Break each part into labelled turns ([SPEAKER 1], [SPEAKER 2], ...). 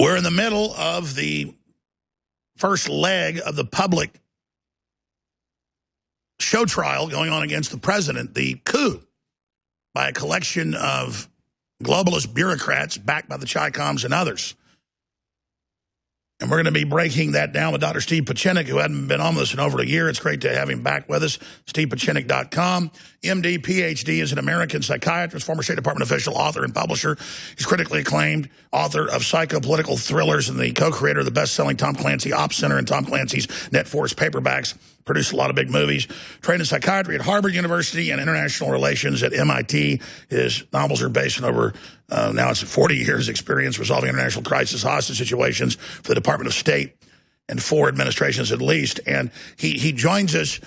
[SPEAKER 1] We're in the middle of the first leg of the public show trial going on against the president, the coup, by a collection of globalist bureaucrats backed by the Chi-Coms and others. And we're going to be breaking that down with Dr. Steve PIECZENIK, who hadn't been on this in over a year. It's great to have him back with us. StevePieczenik.com. MD, PhD, is an American psychiatrist, former State Department official, author, and publisher. He's critically acclaimed author of psychopolitical thrillers and the co-creator of the best-selling Tom Clancy Ops Center and Tom Clancy's Net Force paperbacks. Produced a lot of big movies. Trained in psychiatry at Harvard University and international relations at MIT. His novels are based on over, now it's 40 years experience resolving international crisis hostage situations for the Department of State and 4 administrations at least. And he joins us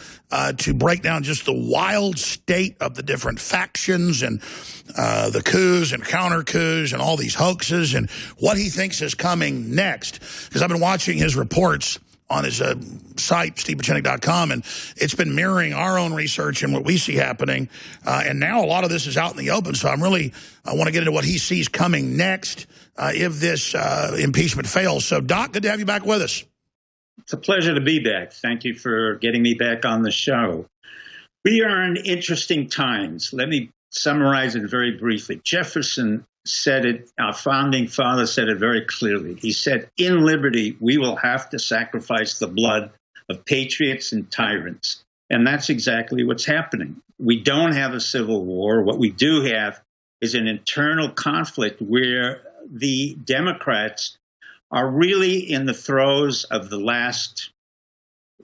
[SPEAKER 1] to break down just the wild state of the different factions and the coups and counter coups and all these hoaxes and what he thinks is coming next. Because I've been watching his reports on his site, StevePieczenik.com, and it's been mirroring our own research and what we see happening. And now a lot of this is out in the open, so I want to get into what he sees coming next if this impeachment fails. So, Doc, good to have you back with us.
[SPEAKER 2] It's a pleasure to be back. Thank you for getting me back on the show. We are in interesting times. Let me summarize it very briefly. Jefferson said it, our founding father said it very clearly. He said, in liberty, we will have to sacrifice the blood of patriots and tyrants. And that's exactly what's happening. We don't have a civil war. What we do have is an internal conflict where the Democrats are really in the throes of the last,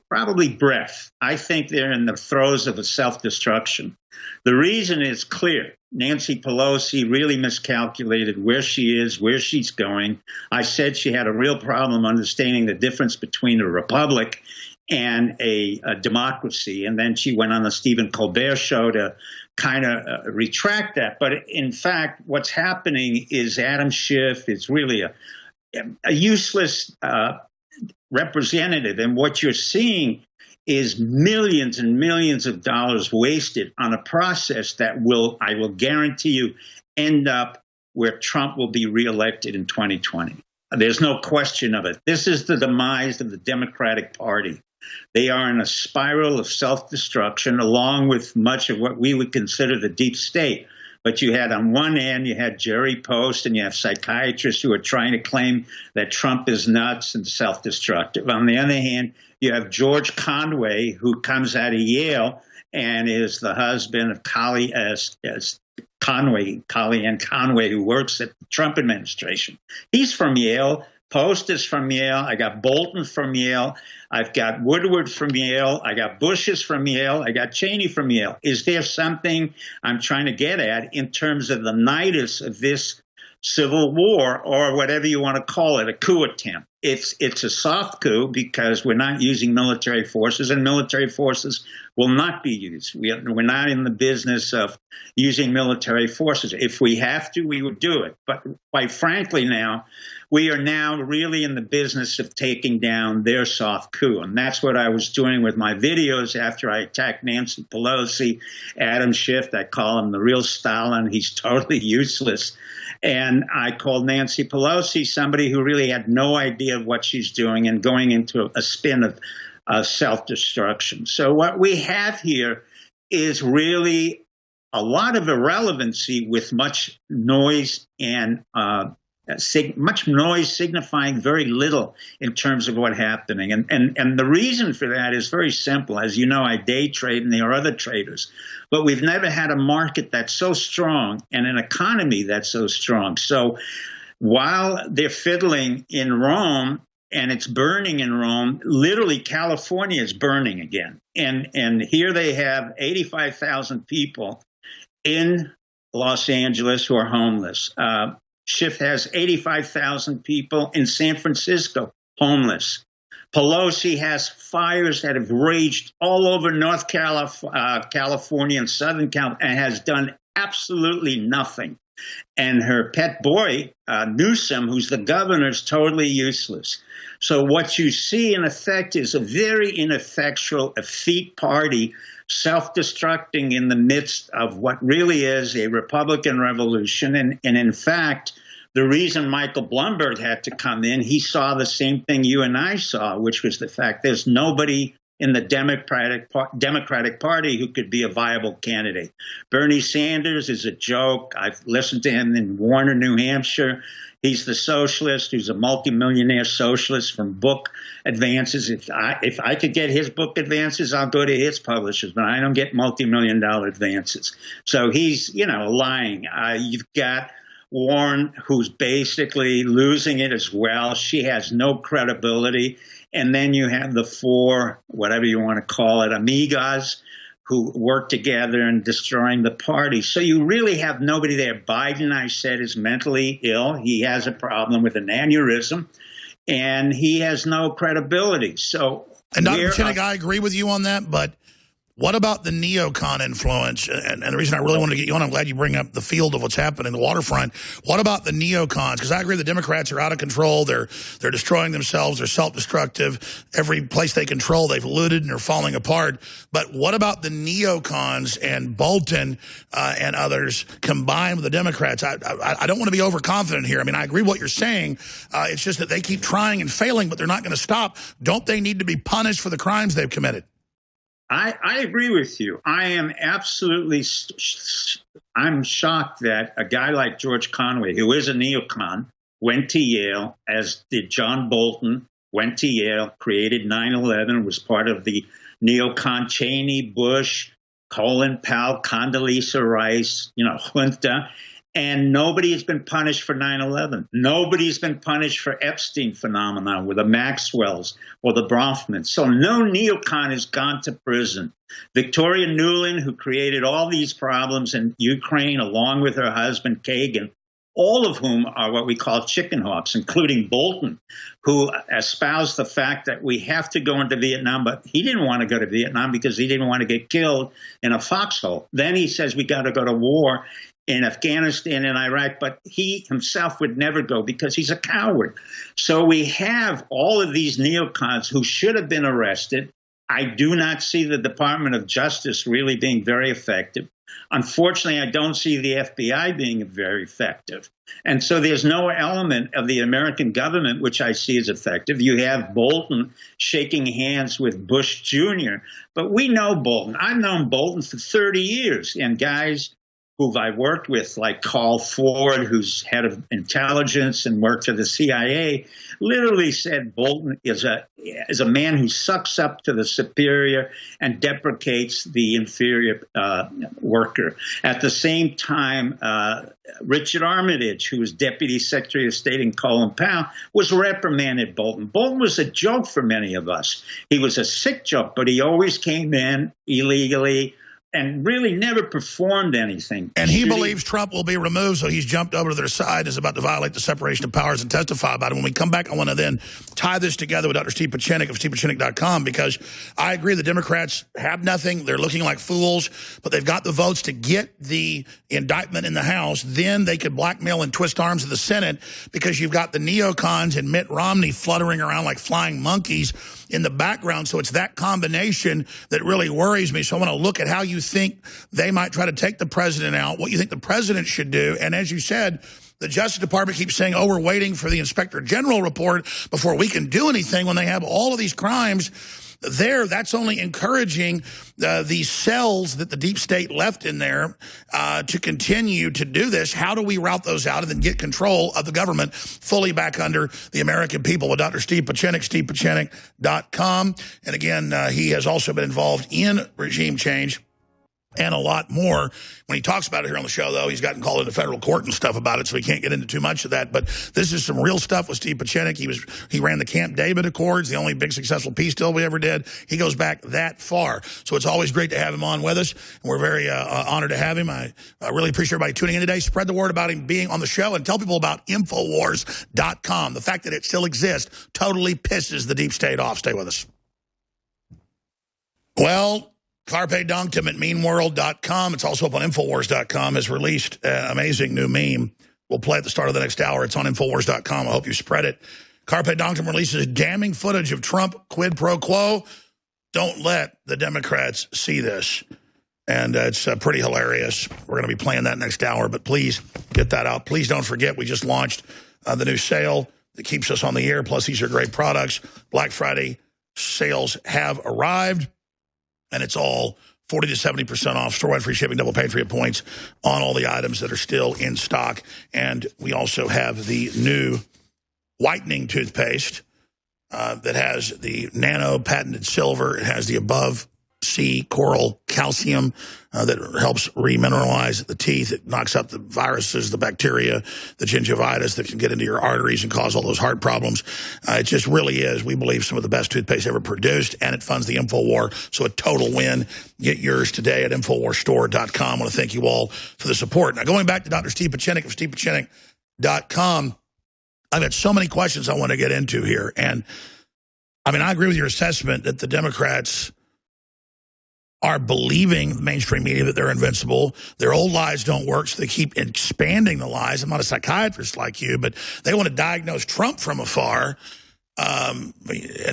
[SPEAKER 2] probably breath. I think they're in the throes of a self-destruction. The reason is clear. Nancy Pelosi really miscalculated where she is, where she's going. I said she had a real problem understanding the difference between a republic and a democracy. And then she went on the Stephen Colbert show to kind of retract that. But in fact, what's happening is Adam Schiff is really a useless representative. And what you're seeing is millions and millions of dollars wasted on a process that will, I will guarantee you, end up where Trump will be reelected in 2020. There's no question of it. This is the demise of the Democratic Party. They are in a spiral of self-destruction, along with much of what we would consider the deep state. But you had on one end, you had Jerry Post, and you have psychiatrists who are trying to claim that Trump is nuts and self-destructive. On the other hand, you have George Conway, who comes out of Yale and is the husband of Kellyanne Conway, who works at the Trump administration. He's from Yale. Post is from Yale. I got Bolton from Yale. I've got Woodward from Yale. I got Bush is from Yale. I got Cheney from Yale. Is there something I'm trying to get at in terms of the nidus of this civil war, or whatever you want to call it, a coup attempt? It's a soft coup because we're not using military forces, and military forces will not be used. We're not in the business of using military forces. If we have to, we would do it. But quite frankly now, we are now really in the business of taking down their soft coup. And that's what I was doing with my videos after I attacked Nancy Pelosi, Adam Schiff. I call him the real Stalin. He's totally useless. And I called Nancy Pelosi somebody who really had no idea of what she's doing and going into a spin of self-destruction. So what we have here is really a lot of irrelevancy with much noise and much noise signifying very little in terms of what's happening. And the reason for that is very simple. As you know, I day trade and there are other traders. But we've never had a market that's so strong and an economy that's so strong. So while they're fiddling in Rome and it's burning in Rome, literally California is burning again. And here they have 85,000 people in Los Angeles who are homeless. Schiff has 85,000 people in San Francisco homeless. Pelosi has fires that have raged all over North California and Southern California and has done absolutely nothing. And her pet boy, Newsom, who's the governor, is totally useless. So what you see in effect is a very ineffectual, effete party self-destructing in the midst of what really is a Republican revolution. And in fact, The reason Michael Bloomberg had to come in, he saw the same thing you and I saw, which was the fact there's nobody in the Democratic Party who could be a viable candidate. Bernie Sanders is a joke. I've listened to him in Warner, New Hampshire. He's the socialist who's a multimillionaire socialist from book advances. If I could get his book advances, I'll go to his publishers, but I don't get multi-million-dollar advances. So he's, lying. You've got Warren, who's basically losing it as well. She has no credibility. And then you have the four, whatever you want to call it, amigas, who work together in destroying the party. So you really have nobody there. Biden, I said, is mentally ill. He has a problem with an aneurysm, and he has no credibility. So,
[SPEAKER 1] and Dr. Pinchenick, I agree with you on that, but what about the neocon influence? And the reason I really wanted to get you on, I'm glad you bring up the field of what's happening, the waterfront. What about the neocons? Because I agree the Democrats are out of control. They're destroying themselves. They're self-destructive. Every place they control, they've looted and they're falling apart. But what about the neocons and Bolton and others combined with the Democrats? I don't want to be overconfident here. I mean, I agree with what you're saying. It's just that they keep trying and failing, but they're not going to stop. Don't they need to be punished for the crimes they've committed?
[SPEAKER 2] I agree with you. I am absolutely, I'm shocked that a guy like George Conway, who is a neocon, went to Yale, as did John Bolton, went to Yale, created 9/11, was part of the neocon Cheney, Bush, Colin Powell, Condoleezza Rice, junta. And nobody has been punished for 9/11. Nobody's been punished for Epstein phenomenon with the Maxwells or the Bronfmans. So no neocon has gone to prison. Victoria Nuland, who created all these problems in Ukraine, along with her husband Kagan, all of whom are what we call chicken hawks, including Bolton, who espoused the fact that we have to go into Vietnam, but he didn't want to go to Vietnam because he didn't want to get killed in a foxhole. Then he says we got to go to war in Afghanistan and Iraq, but he himself would never go because he's a coward. So we have all of these neocons who should have been arrested. I do not see the Department of Justice really being very effective. Unfortunately, I don't see the FBI being very effective. And so there's no element of the American government which I see as effective. You have Bolton shaking hands with Bush Jr., but we know Bolton. I've known Bolton for 30 years, and guys who I worked with, like Carl Ford, who's head of intelligence and worked for the CIA, literally said Bolton is a man who sucks up to the superior and deprecates the inferior worker. At the same time, Richard Armitage, who was Deputy Secretary of State in Colin Powell, was reprimanded Bolton. Bolton was a joke for many of us. He was a sick joke, but he always came in illegally and really never performed anything.
[SPEAKER 1] And he believes Trump will be removed, so he's jumped over to their side and is about to violate the separation of powers and testify about it. When we come back, I want to then tie this together with Dr. Steve PIECZENIK of StevePIECZENIK.com, because I agree the Democrats have nothing. They're looking like fools, but they've got the votes to get the indictment in the House. Then they could blackmail and twist arms in the Senate, because you've got the neocons and Mitt Romney fluttering around like flying monkeys in the background. So it's that combination that really worries me. So I want to look at how you think they might try to take the president out, what you think the president should do. And as you said, the Justice Department keeps saying, oh, we're waiting for the Inspector General report before we can do anything, when they have all of these crimes there. That's only encouraging these cells that the deep state left in there to continue to do this. How do we route those out and then get control of the government fully back under the American people? With Dr. Steve PIECZENIK, StevePIECZENIK.com. And again, he has also been involved in regime change and a lot more. When he talks about it here on the show, though, he's gotten called into federal court and stuff about it, so we can't get into too much of that. But this is some real stuff with Steve PIECZENIK. He ran the Camp David Accords, the only big successful peace deal we ever did. He goes back that far. So it's always great to have him on with us, and we're very honored to have him. I really appreciate everybody tuning in today. Spread the word about him being on the show, and tell people about Infowars.com. The fact that it still exists totally pisses the deep state off. Stay with us. Well, Carpe Diem at meanworld.com. It's also up on Infowars.com. Has released an amazing new meme. We'll play at the start of the next hour. It's on Infowars.com. I hope you spread it. Carpe Diem releases damning footage of Trump quid pro quo. Don't let the Democrats see this. And it's pretty hilarious. We're going to be playing that next hour, but please get that out. Please don't forget, we just launched the new sale that keeps us on the air. Plus, these are great products. Black Friday sales have arrived, and it's all 40 to 70% off, store-wide free shipping, double Patriot points on all the items that are still in stock. And we also have the new whitening toothpaste that has the nano patented silver. It has the above sea coral calcium that helps remineralize the teeth. It knocks out the viruses, the bacteria, the gingivitis that can get into your arteries and cause all those heart problems. It just really is, we believe, some of the best toothpaste ever produced, and it funds the InfoWar, so a total win. Get yours today at InfoWarsStore.com. I want to thank you all for the support. Now, going back to Dr. Steve PIECZENIK of StevePIECZENIK.com, I've had so many questions I want to get into here. And, I mean, I agree with your assessment that the Democrats are believing the mainstream media that they're invincible. Their old lies don't work, so they keep expanding the lies. I'm not a psychiatrist like you, but they want to diagnose Trump from afar and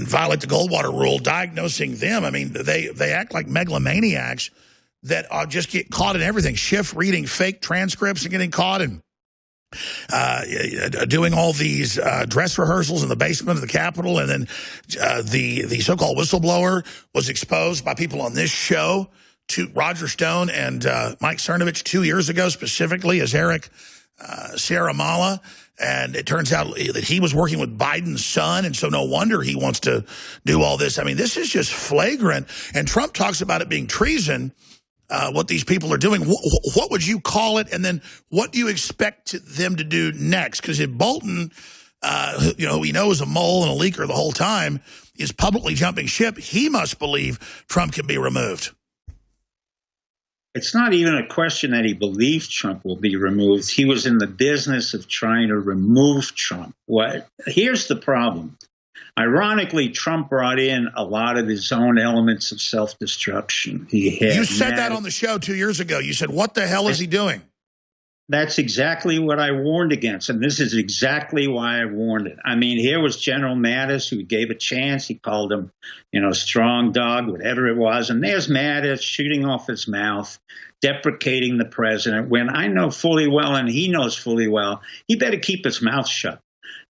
[SPEAKER 1] violate the Goldwater rule, diagnosing them. I mean, they act like megalomaniacs that just get caught in everything, shift reading fake transcripts and getting caught in doing all these dress rehearsals in the basement of the Capitol, and then the so-called whistleblower was exposed by people on this show to Roger Stone and Mike Cernovich 2 years ago, specifically as Eric Ciaramalla, and it turns out that he was working with Biden's son, and so no wonder he wants to do all this. I mean, this is just flagrant, and Trump talks about it being treason. What these people are doing. What would you call it? And then what do you expect them to do next? Because if Bolton, who we know is a mole and a leaker the whole time, is publicly jumping ship, he must believe Trump can be removed.
[SPEAKER 2] It's not even a question that he believes Trump will be removed. He was in the business of trying to remove Trump. Here's the problem. Ironically, Trump brought in a lot of his own elements of self-destruction.
[SPEAKER 1] You said that on the show 2 years ago. You said, what the hell is he doing?
[SPEAKER 2] That's exactly what I warned against, and this is exactly why I warned it. I mean, here was General Mattis, who gave a chance. He called him, strong dog, whatever it was. And there's Mattis shooting off his mouth, deprecating the president, when I know fully well, and he knows fully well, he better keep his mouth shut.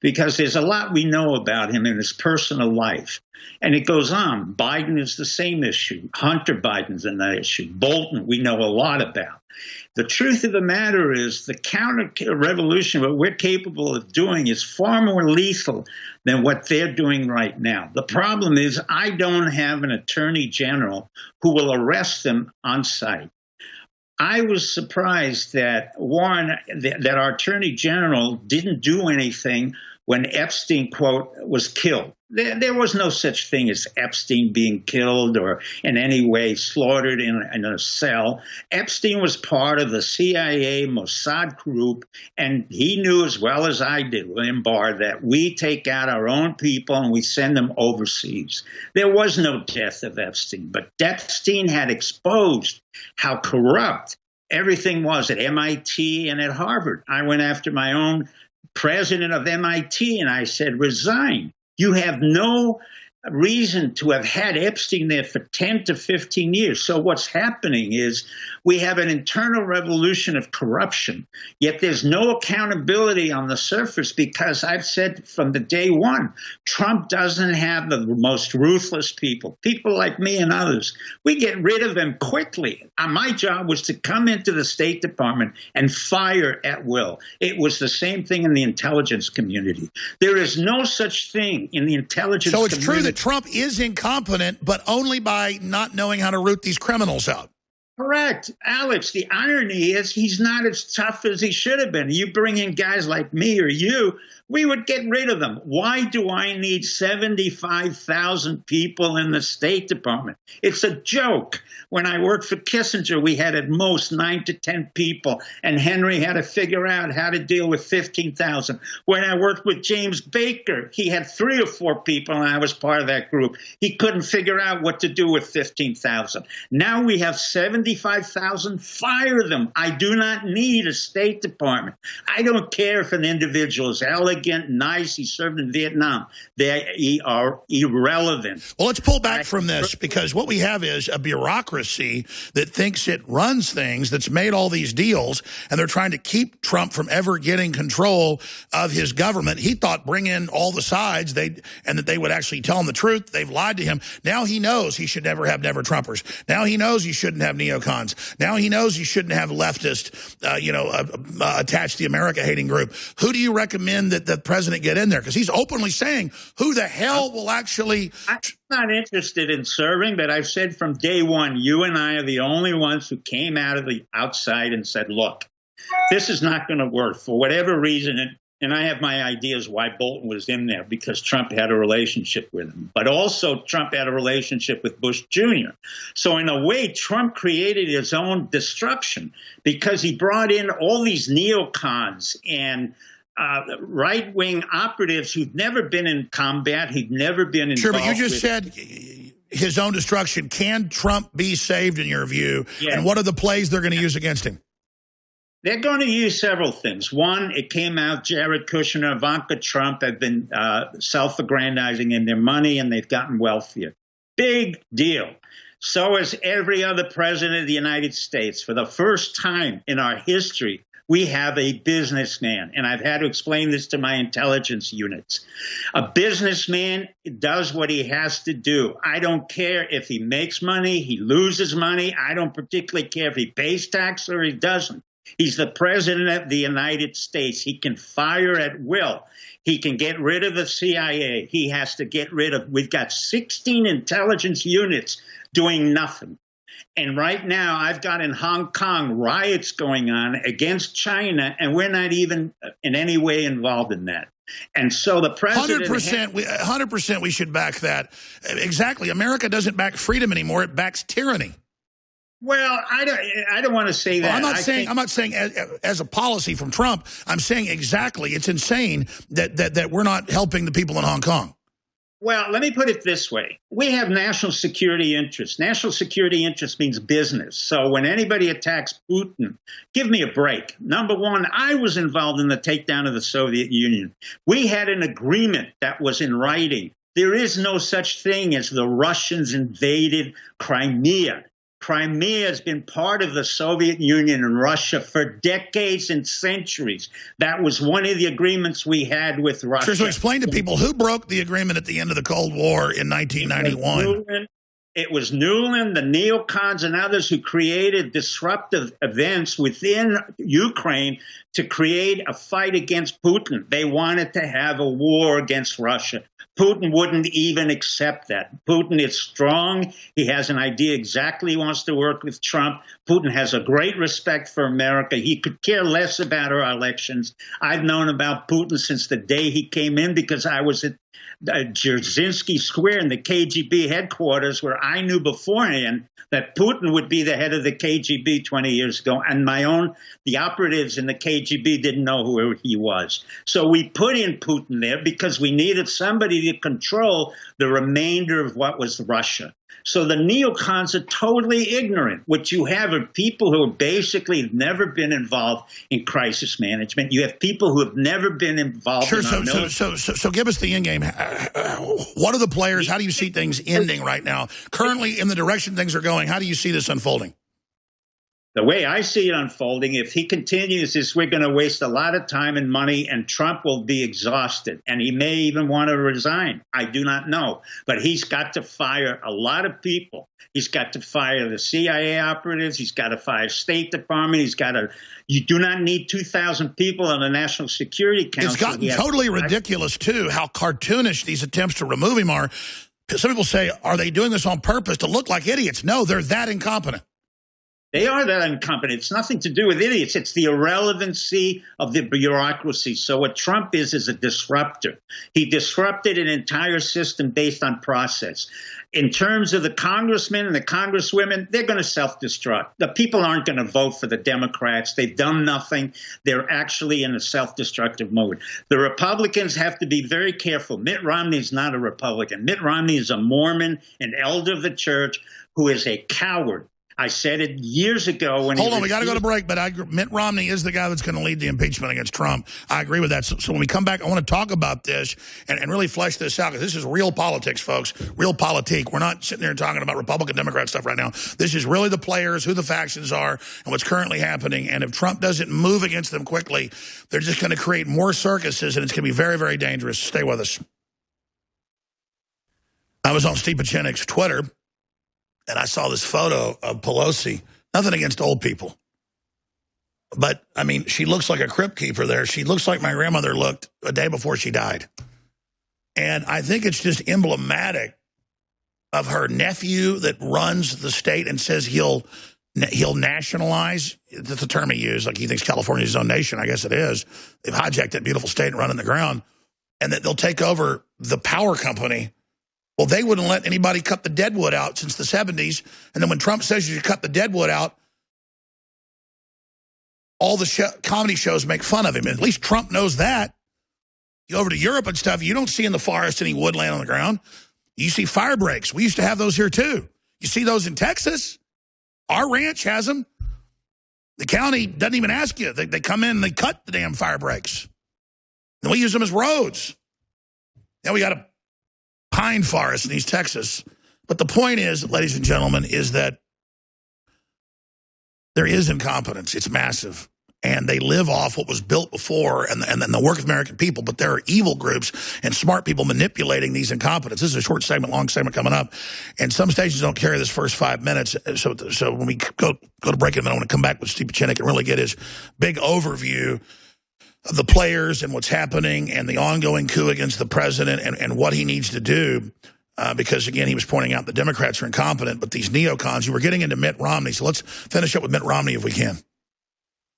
[SPEAKER 2] Because there's a lot we know about him in his personal life. And it goes on. Biden is the same issue. Hunter Biden's another issue. Bolton, we know a lot about. The truth of the matter is the counter-revolution, what we're capable of doing, is far more lethal than what they're doing right now. The problem is I don't have an attorney general who will arrest them on sight. I was surprised that that our attorney general didn't do anything when Epstein, quote, was killed. There was no such thing as Epstein being killed or in any way slaughtered in a cell. Epstein was part of the CIA Mossad group, and he knew as well as I did, William Barr, that we take out our own people and we send them overseas. There was no death of Epstein, but Epstein had exposed how corrupt everything was at MIT and at Harvard. I went after my own president of MIT and I said, resign. You have no reason to have had Epstein there for 10 to 15 years. So what's happening is we have an internal revolution of corruption, yet there's no accountability on the surface because I've said from the day one, Trump doesn't have the most ruthless people like me and others. We get rid of them quickly. My job was to come into the State Department and fire at will. It was the same thing in the intelligence community. There is no such thing in the intelligence community.
[SPEAKER 1] So it's true that Trump is incompetent, but only by not knowing how to root these criminals out.
[SPEAKER 2] Correct. Alex, the irony is he's not as tough as he should have been. You bring in guys like me or you, we would get rid of them. Why do I need 75,000 people in the State Department? It's a joke. When I worked for Kissinger, we had at most 9 to 10 people, and Henry had to figure out how to deal with 15,000. When I worked with James Baker, he had 3 or 4 people, and I was part of that group. He couldn't figure out what to do with 15,000. Now we have 75,000 75,000, fire them. I do not need a State Department. I don't care if an individual is elegant, nice, he served in Vietnam. They are irrelevant.
[SPEAKER 1] Well, let's pull back from this, because what we have is a bureaucracy that thinks it runs things, that's made all these deals, and they're trying to keep Trump from ever getting control of his government. He thought bring in all the sides and that they would actually tell him the truth. They've lied to him. Now he knows he should never have never-Trumpers. Now he knows he shouldn't have neocons. Now he knows he shouldn't have leftist, attached to the America-hating group. Who do you recommend that the president get in there? Because he's openly saying, who the hell will actually...
[SPEAKER 2] I'm not interested in serving, but I've said from day one, you and I are the only ones who came out of the outside and said, look, this is not going to work for whatever reason. And I have my ideas why Bolton was in there, because Trump had a relationship with him. But also Trump had a relationship with Bush Jr. So in a way, Trump created his own destruction, because he brought in all these neocons and right-wing operatives who'd never been in combat, who'd never been involved.
[SPEAKER 1] Sure, but you just said his own destruction. Can Trump be saved, in your view? Yeah. And what are the plays they're going to use against him?
[SPEAKER 2] They're going to use several things. One, it came out Jared Kushner, Ivanka Trump have been self-aggrandizing in their money, and they've gotten wealthier. Big deal. So is every other president of the United States. For the first time in our history, we have a businessman, and I've had to explain this to my intelligence units. A businessman does what he has to do. I don't care if he makes money, he loses money. I don't particularly care if he pays tax or he doesn't. He's the president of the United States. He can fire at will. He can get rid of the CIA. He has to get rid of, we've got 16 intelligence units doing nothing. And right now, I've got in Hong Kong riots going on against China, and we're not even in any way involved in that. And so the president...
[SPEAKER 1] 100% we should back that. Exactly. America doesn't back freedom anymore. It backs tyranny.
[SPEAKER 2] Well, I don't want to say that.
[SPEAKER 1] Well, I'm not saying as a policy from Trump. I'm saying exactly. It's insane that we're not helping the people in Hong Kong.
[SPEAKER 2] Well, let me put it this way. We have national security interests. National security interest means business. So when anybody attacks Putin, give me a break. Number one, I was involved in the takedown of the Soviet Union. We had an agreement that was in writing. There is no such thing as the Russians invaded Crimea. Crimea has been part of the Soviet Union and Russia for decades and centuries. That was one of the agreements we had with Russia.
[SPEAKER 1] Sure, so explain to people who broke the agreement at the end of the Cold War in 1991.
[SPEAKER 2] It was Newland, the neocons, and others who created disruptive events within Ukraine to create a fight against Putin. They wanted to have a war against Russia. Putin wouldn't even accept that. Putin is strong. He has an idea exactly he wants to work with Trump. Putin has a great respect for America. He could care less about our elections. I've known about Putin since the day he came in, because I was at Dzerzhinsky Square in the KGB headquarters, where I knew beforehand that Putin would be the head of the KGB 20 years ago, and the operatives in the KGB didn't know who he was. So we put in Putin there because we needed somebody to control the remainder of what was Russia. So the neocons are totally ignorant. What you have are people who basically never been involved in crisis management. You have people who have never been involved in our military.
[SPEAKER 1] So give us the end game. What are the players? How do you see things ending right now? Currently, in the direction things are going, how do you see this unfolding?
[SPEAKER 2] The way I see it unfolding, if he continues this, we're going to waste a lot of time and money, and Trump will be exhausted, and he may even want to resign. I do not know. But he's got to fire a lot of people. He's got to fire the CIA operatives. He's got to fire State Department. You do not need 2,000 people on the National Security Council.
[SPEAKER 1] It's gotten totally ridiculous, too, how cartoonish these attempts to remove him are. Some people say, are they doing this on purpose to look like idiots? No, they're that incompetent.
[SPEAKER 2] They are that incompetent. It's nothing to do with idiots. It's the irrelevancy of the bureaucracy. So what Trump is a disruptor. He disrupted an entire system based on process. In terms of the congressmen and the congresswomen, they're going to self-destruct. The people aren't going to vote for the Democrats. They've done nothing. They're actually in a self-destructive mode. The Republicans have to be very careful. Mitt Romney is not a Republican. Mitt Romney is a Mormon, an elder of the church, who is a coward. I said it years ago when
[SPEAKER 1] Hold on, we got to go to break, but Mitt Romney is the guy that's going to lead the impeachment against Trump. I agree with that. So when we come back, I want to talk about this and really flesh this out, because this is real politics, folks, real politique. We're not sitting there talking about Republican, Democrat stuff right now. This is really the players, who the factions are, and what's currently happening. And if Trump doesn't move against them quickly, they're just going to create more circuses, and it's going to be very, very dangerous. Stay with us. I was on Steve PIECZENIK's Twitter, and I saw this photo of Pelosi. Nothing against old people. But, I mean, she looks like a crypt keeper there. She looks like my grandmother looked a day before she died. And I think it's just emblematic of her nephew that runs the state and says he'll nationalize. That's the term he used. Like, he thinks California's his own nation. I guess it is. They've hijacked that beautiful state and run in the ground. And that they'll take over the power company. Well, they wouldn't let anybody cut the deadwood out since the 70s. And then when Trump says you should cut the deadwood out, all the comedy shows make fun of him. And at least Trump knows that. You go over to Europe and stuff, you don't see in the forest any woodland on the ground. You see fire breaks. We used to have those here too. You see those in Texas. Our ranch has them. The county doesn't even ask you. They come in and they cut the damn fire breaks. And we use them as roads. Now we got a pine forest in East Texas. But the point is, ladies and gentlemen, is that there is incompetence. It's massive. And they live off what was built before and then the work of American people. But there are evil groups and smart people manipulating these incompetence. This is a short segment, long segment coming up. And some stations don't carry this first 5 minutes. So when we go to break in a minute, I want to come back with Steve PIECZENIK and really get his big overview of the players and what's happening and the ongoing coup against the president and what he needs to do. Because, again, he was pointing out the Democrats are incompetent, but these neocons, you were getting into Mitt Romney. So let's finish up with Mitt Romney if we can.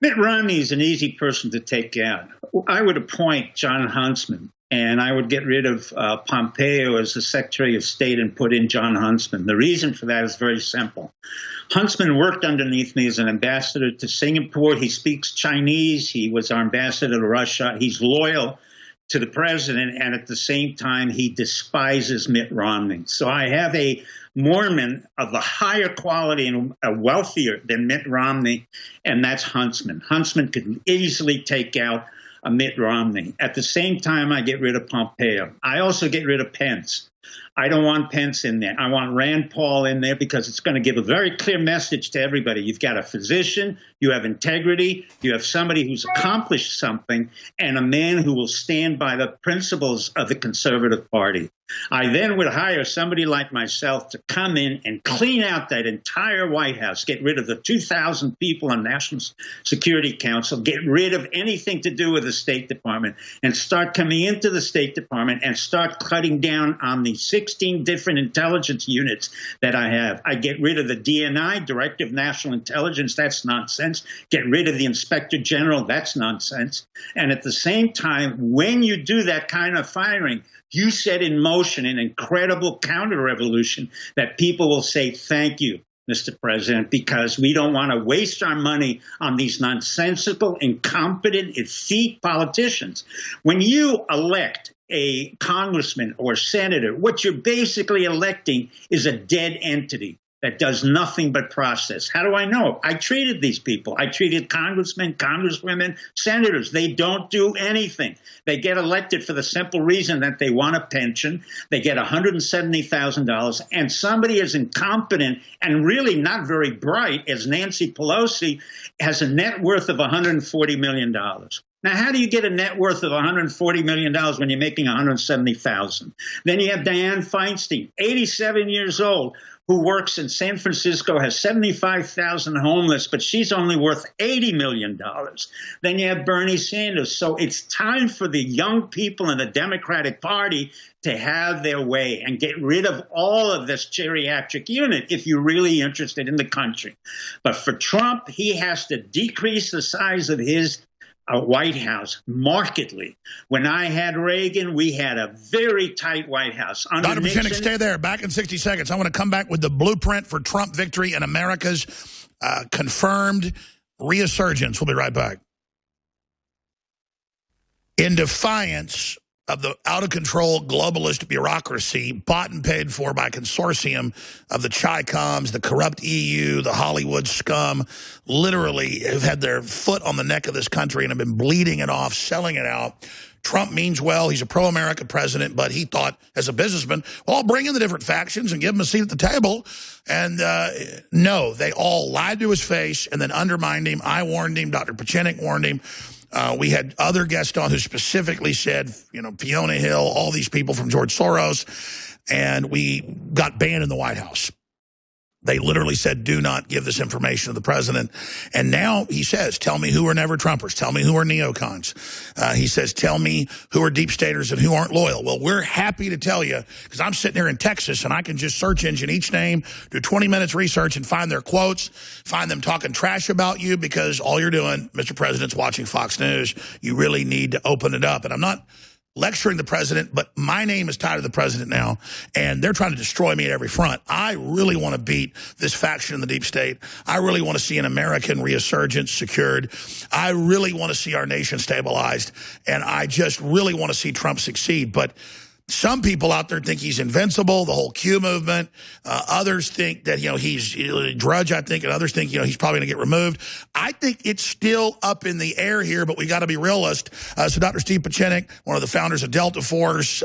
[SPEAKER 2] Mitt Romney is an easy person to take out. I would appoint John Huntsman, and I would get rid of Pompeo as the Secretary of State and put in John Huntsman. The reason for that is very simple. Huntsman worked underneath me as an ambassador to Singapore. He speaks Chinese. He was our ambassador to Russia. He's loyal to the president, and at the same time, he despises Mitt Romney. So I have a Mormon of a higher quality and wealthier than Mitt Romney, and that's Huntsman. Huntsman could easily take out Mitt Romney. At the same time, I get rid of Pompeo. I also get rid of Pence. I don't want Pence in there. I want Rand Paul in there because it's going to give a very clear message to everybody. You've got a physician, you have integrity, you have somebody who's accomplished something, and a man who will stand by the principles of the Conservative Party. I then would hire somebody like myself to come in and clean out that entire White House, get rid of the 2,000 people on National Security Council, get rid of anything to do with the State Department, and start coming into the State Department and start cutting down on the 16 different intelligence units that I have. I get rid of the DNI, Director of National Intelligence. That's nonsense. Get rid of the Inspector General. That's nonsense. And at the same time, when you do that kind of firing, you set in motion an incredible counter-revolution that people will say, thank you, Mr. President, because we don't want to waste our money on these nonsensical, incompetent, effete politicians. When you elect a congressman or senator, what you're basically electing is a dead entity that does nothing but process. How do I know? I treated these people. I treated congressmen, congresswomen, senators. They don't do anything. They get elected for the simple reason that they want a pension. They get $170,000. And somebody as incompetent and really not very bright as Nancy Pelosi has a net worth of $140 million. Now, how do you get a net worth of $140 million when you're making $170,000? Then you have Dianne Feinstein, 87 years old, who works in San Francisco, has 75,000 homeless, but she's only worth $80 million. Then you have Bernie Sanders. So it's time for the young people in the Democratic Party to have their way and get rid of all of this geriatric unit if you're really interested in the country. But for Trump, he has to decrease the size of his White House markedly. When I had Reagan, we had a very tight White House.
[SPEAKER 1] Dr. PIECZENIK, stay there. Back in 60 seconds. I want to come back with the blueprint for Trump victory and America's confirmed resurgence. We'll be right back. In defiance of the out-of-control globalist bureaucracy, bought and paid for by a consortium of the Chi-Coms, the corrupt EU, the Hollywood scum, literally have had their foot on the neck of this country and have been bleeding it off, selling it out. Trump means well. He's a pro-America president, but he thought, as a businessman, well, I'll bring in the different factions and give him a seat at the table. And no, they all lied to his face and then undermined him. I warned him. Dr. PIECZENIK warned him. We had other guests on who specifically said, you know, Fiona Hill, all these people from George Soros, and we got banned in the White House. They literally said, do not give this information to the president. And now he says, tell me who are never Trumpers. Tell me who are neocons. He says, tell me who are deep staters and who aren't loyal. Well, we're happy to tell you, because I'm sitting here in Texas and I can just search engine each name, do 20 minutes research and find their quotes, find them talking trash about you, because all you're doing, Mr. President's watching Fox News. You really need to open it up. And I'm not lecturing the president, but my name is tied to the president now, and they're trying to destroy me at every front. I really want to beat this faction in the deep state. I really want to see an American resurgence secured. I really want to see our nation stabilized, and I just really want to see Trump succeed. But some people out there think he's invincible, the whole Q movement. Others think that, you know, he's Drudge, I think, and others think, you know, he's probably going to get removed. I think it's still up in the air here, but we got to be realist. So Dr. Steve PIECZENIK, one of the founders of Delta Force,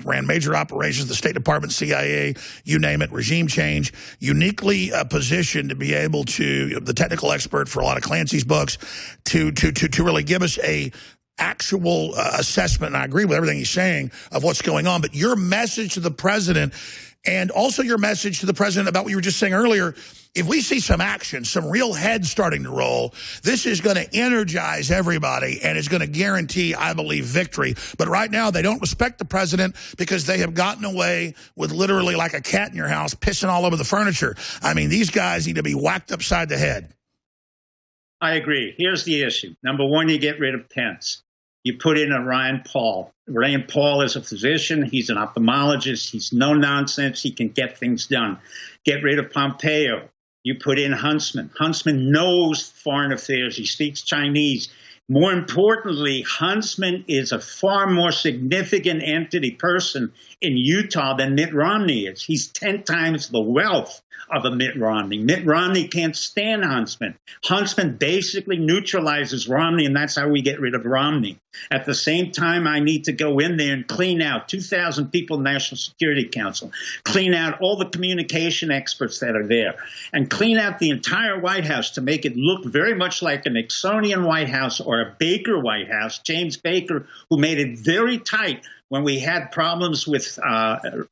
[SPEAKER 1] ran major operations, the State Department, CIA, you name it, regime change, uniquely positioned to be able to, the technical expert for a lot of Clancy's books, to really give us a actual assessment, and I agree with everything he's saying, of what's going on. But your message to the president, and also your message to the president about what you were just saying earlier, if we see some action, some real heads starting to roll, this is going to energize everybody, and it's going to guarantee, I believe, victory. But right now, they don't respect the president because they have gotten away with literally like a cat in your house pissing all over the furniture. I mean, these guys need to be whacked upside the head.
[SPEAKER 2] I agree. Here's the issue. Number one, you get rid of Pence. You put in a Rand Paul. Rand Paul is a physician. He's an ophthalmologist. He's no nonsense. He can get things done. Get rid of Pompeo. You put in Huntsman. Huntsman knows foreign affairs. He speaks Chinese. More importantly, Huntsman is a far more significant entity person in Utah than Mitt Romney is. He's 10 times the wealth of a Mitt Romney. Mitt Romney can't stand Huntsman. Huntsman basically neutralizes Romney, and that's how we get rid of Romney. At the same time, I need to go in there and clean out 2,000 people in the National Security Council, clean out all the communication experts that are there, and clean out the entire White House to make it look very much like a Nixonian White House or a Baker White House, James Baker, who made it very tight when we had problems with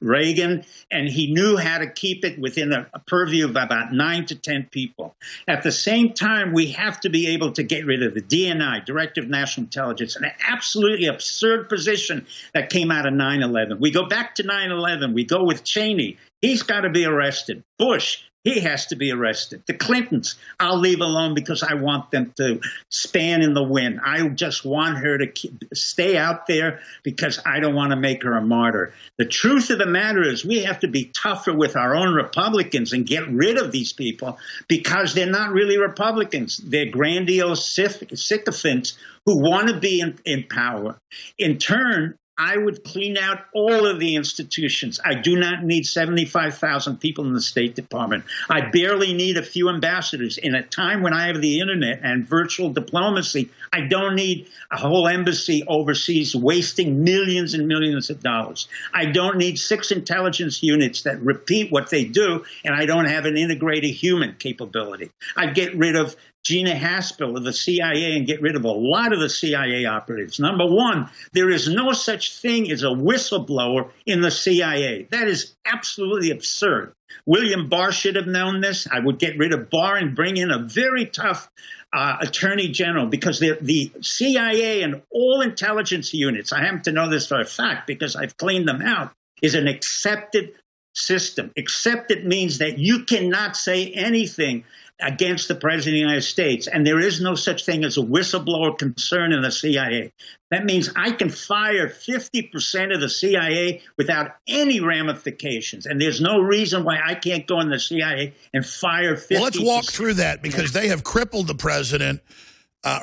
[SPEAKER 2] Reagan, and he knew how to keep it within a purview of about 9 to 10 people. At the same time, we have to be able to get rid of the DNI, Director of National Intelligence, an absolutely absurd position that came out of 9/11. We go back to 9/11. We go with Cheney. He's got to be arrested. Bush, he has to be arrested. The Clintons, I'll leave alone because I want them to span in the wind. I just want her to stay out there because I don't want to make her a martyr. The truth of the matter is we have to be tougher with our own Republicans and get rid of these people because they're not really Republicans. They're grandiose sycophants who want to be in power. In turn, I would clean out all of the institutions. I do not need 75,000 people in the State Department. I barely need a few ambassadors. In a time when I have the internet and virtual diplomacy, I don't need a whole embassy overseas wasting millions and millions of dollars. I don't need 6 intelligence units that repeat what they do, and I don't have an integrated human capability. I'd get rid of Gina Haspel of the CIA and get rid of a lot of the CIA operatives. Number one, there is no such thing as a whistleblower in the CIA. That is absolutely absurd. William Barr should have known this. I would get rid of Barr and bring in a very tough attorney general because the CIA and all intelligence units, I happen to know this for a fact because I've cleaned them out, is an accepted system. Accepted means that you cannot say anything against the President of the United States, and there is no such thing as a whistleblower concern in the CIA. That means I can fire 50% of the CIA without any ramifications, and there's no reason why I can't go in the CIA and fire 50%.
[SPEAKER 1] Well, let's walk through that because they have crippled the president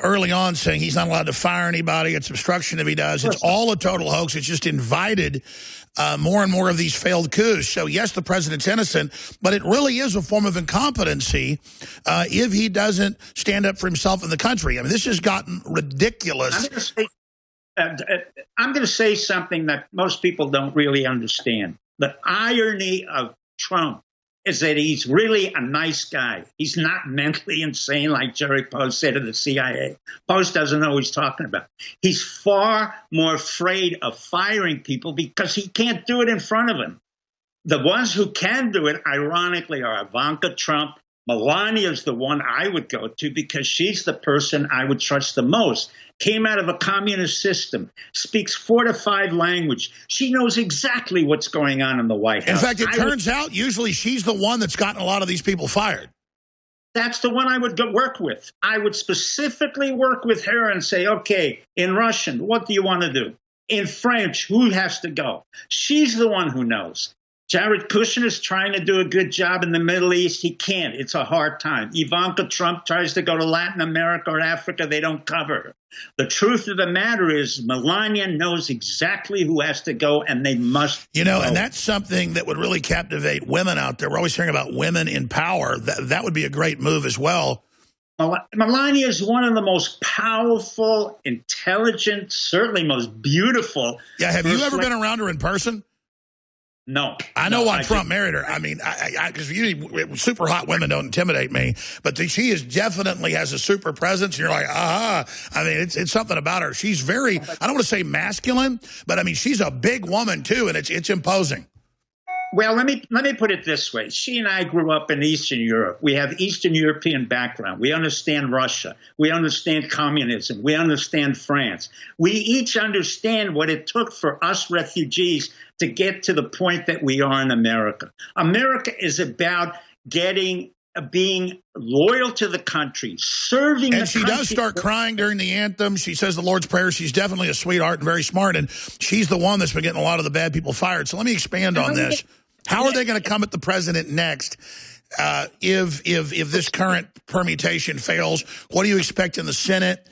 [SPEAKER 1] early on saying he's not allowed to fire anybody. It's obstruction if he does. It's all a total hoax. It's just invited more and more of these failed coups. So, yes, the president's innocent, but it really is a form of incompetency if he doesn't stand up for himself and the country. I mean, this has gotten ridiculous.
[SPEAKER 2] I'm going to say something that most people don't really understand. The irony of Trump is that he's really a nice guy. He's not mentally insane like Jerry Post said of the CIA. Post doesn't know what he's talking about. He's far more afraid of firing people because he can't do it in front of him. The ones who can do it, ironically, are Ivanka Trump. Melania is the one I would go to because she's the person I would trust the most. Came out of a communist system, speaks 4 to 5 languages. She knows exactly what's going on in the White House.
[SPEAKER 1] In fact, it turns out usually she's the one that's gotten a lot of these people fired.
[SPEAKER 2] That's the one I would work with. I would specifically work with her and say, okay, in Russian, what do you want to do? In French, who has to go? She's the one who knows. Jared Kushner's trying to do a good job in the Middle East. He can't. It's a hard time. Ivanka Trump tries to go to Latin America or Africa. They don't cover her. The truth of the matter is Melania knows exactly who has to go, and they must
[SPEAKER 1] go. And that's something that would really captivate women out there. We're always hearing about women in power. That would be a great move as well.
[SPEAKER 2] Melania is one of the most powerful, intelligent, certainly most beautiful.
[SPEAKER 1] Yeah, have you ever been around her in person?
[SPEAKER 2] No.
[SPEAKER 1] I know why Trump married her. I mean, because usually super hot women don't intimidate me, but she is definitely has a super presence. And you're like, I mean, it's something about her. She's very, I don't want to say masculine, but I mean, she's a big woman too, and it's imposing.
[SPEAKER 2] Well, let me put it this way. She and I grew up in Eastern Europe. We have Eastern European background. We understand Russia. We understand communism. We understand France. We each understand what it took for us refugees to get to the point that we are in America. America is about being loyal to the country, serving the country.
[SPEAKER 1] And she does start crying during the anthem. She says the Lord's Prayer. She's definitely a sweetheart and very smart, and she's the one that's been getting a lot of the bad people fired. So let me expand on this. How are they going to come at the president next if this current permutation fails? What do you expect in the Senate?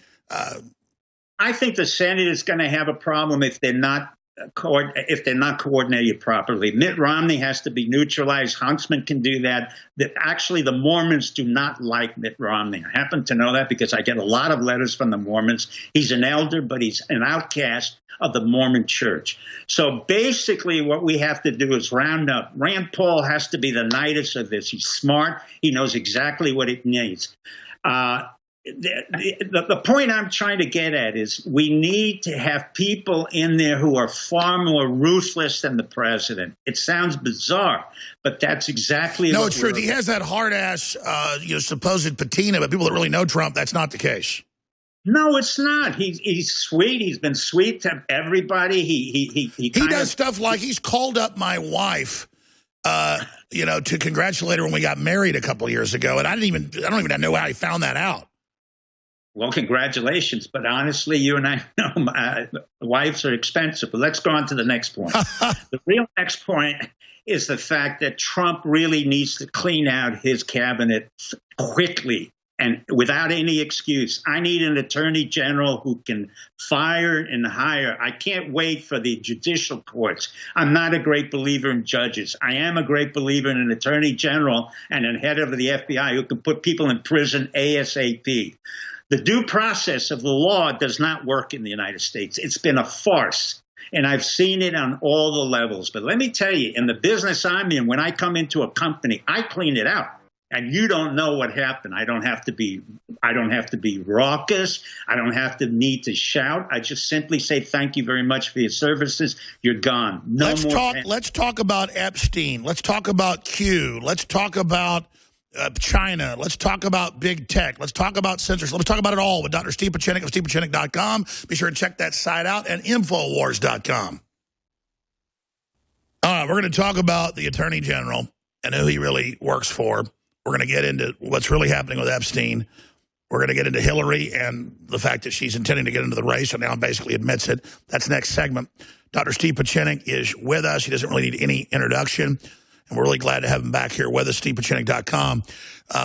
[SPEAKER 2] I think the Senate is going to have a problem if they're not coordinated properly. Mitt Romney has to be neutralized. Huntsman can do that. Actually, the Mormons do not like Mitt Romney. I happen to know that because I get a lot of letters from the Mormons. He's an elder, but he's an outcast of the Mormon church. So basically what we have to do is round up. Rand Paul has to be the nidus of this. He's smart. He knows exactly what it needs. The point I'm trying to get at is we need to have people in there who are far more ruthless than the president. It sounds bizarre, but that's exactly
[SPEAKER 1] no, it's true. He has that hard ass, supposed patina, but people that really know Trump, that's not the case.
[SPEAKER 2] No, it's not. He's sweet. He's been sweet to everybody. He
[SPEAKER 1] does stuff like he's called up my wife, to congratulate her when we got married a couple of years ago, and I don't even know how he found that out.
[SPEAKER 2] Well, congratulations. But honestly, you and I know wives are expensive. But let's go on to the next point. The real next point is the fact that Trump really needs to clean out his cabinet quickly and without any excuse. I need an attorney general who can fire and hire. I can't wait for the judicial courts. I'm not a great believer in judges. I am a great believer in an attorney general and a head of the FBI who can put people in prison ASAP. The due process of the law does not work in the United States. It's been a farce, and I've seen it on all the levels. But let me tell you, in the business I'm in, when I come into a company, I clean it out. And you don't know what happened. I don't have to be raucous. I don't have to need to shout. I just simply say thank you very much for your services. You're gone.
[SPEAKER 1] Let's talk about Epstein. Let's talk about Coup. Let's talk about China. Let's talk about big tech. Let's talk about censorship. Let's talk about it all with Dr. Steve PIECZENIK of StevePIECZENIK.com. Be sure to check that site out, and Infowars.com. All right, we're going to talk about the Attorney General and who he really works for. We're going to get into what's really happening with Epstein. We're going to get into Hillary and the fact that she's intending to get into the race and now basically admits it. That's next segment. Dr. Steve PIECZENIK is with us. He doesn't really need any introduction. And we're really glad to have him back here with us, StevePIECZENIK.com.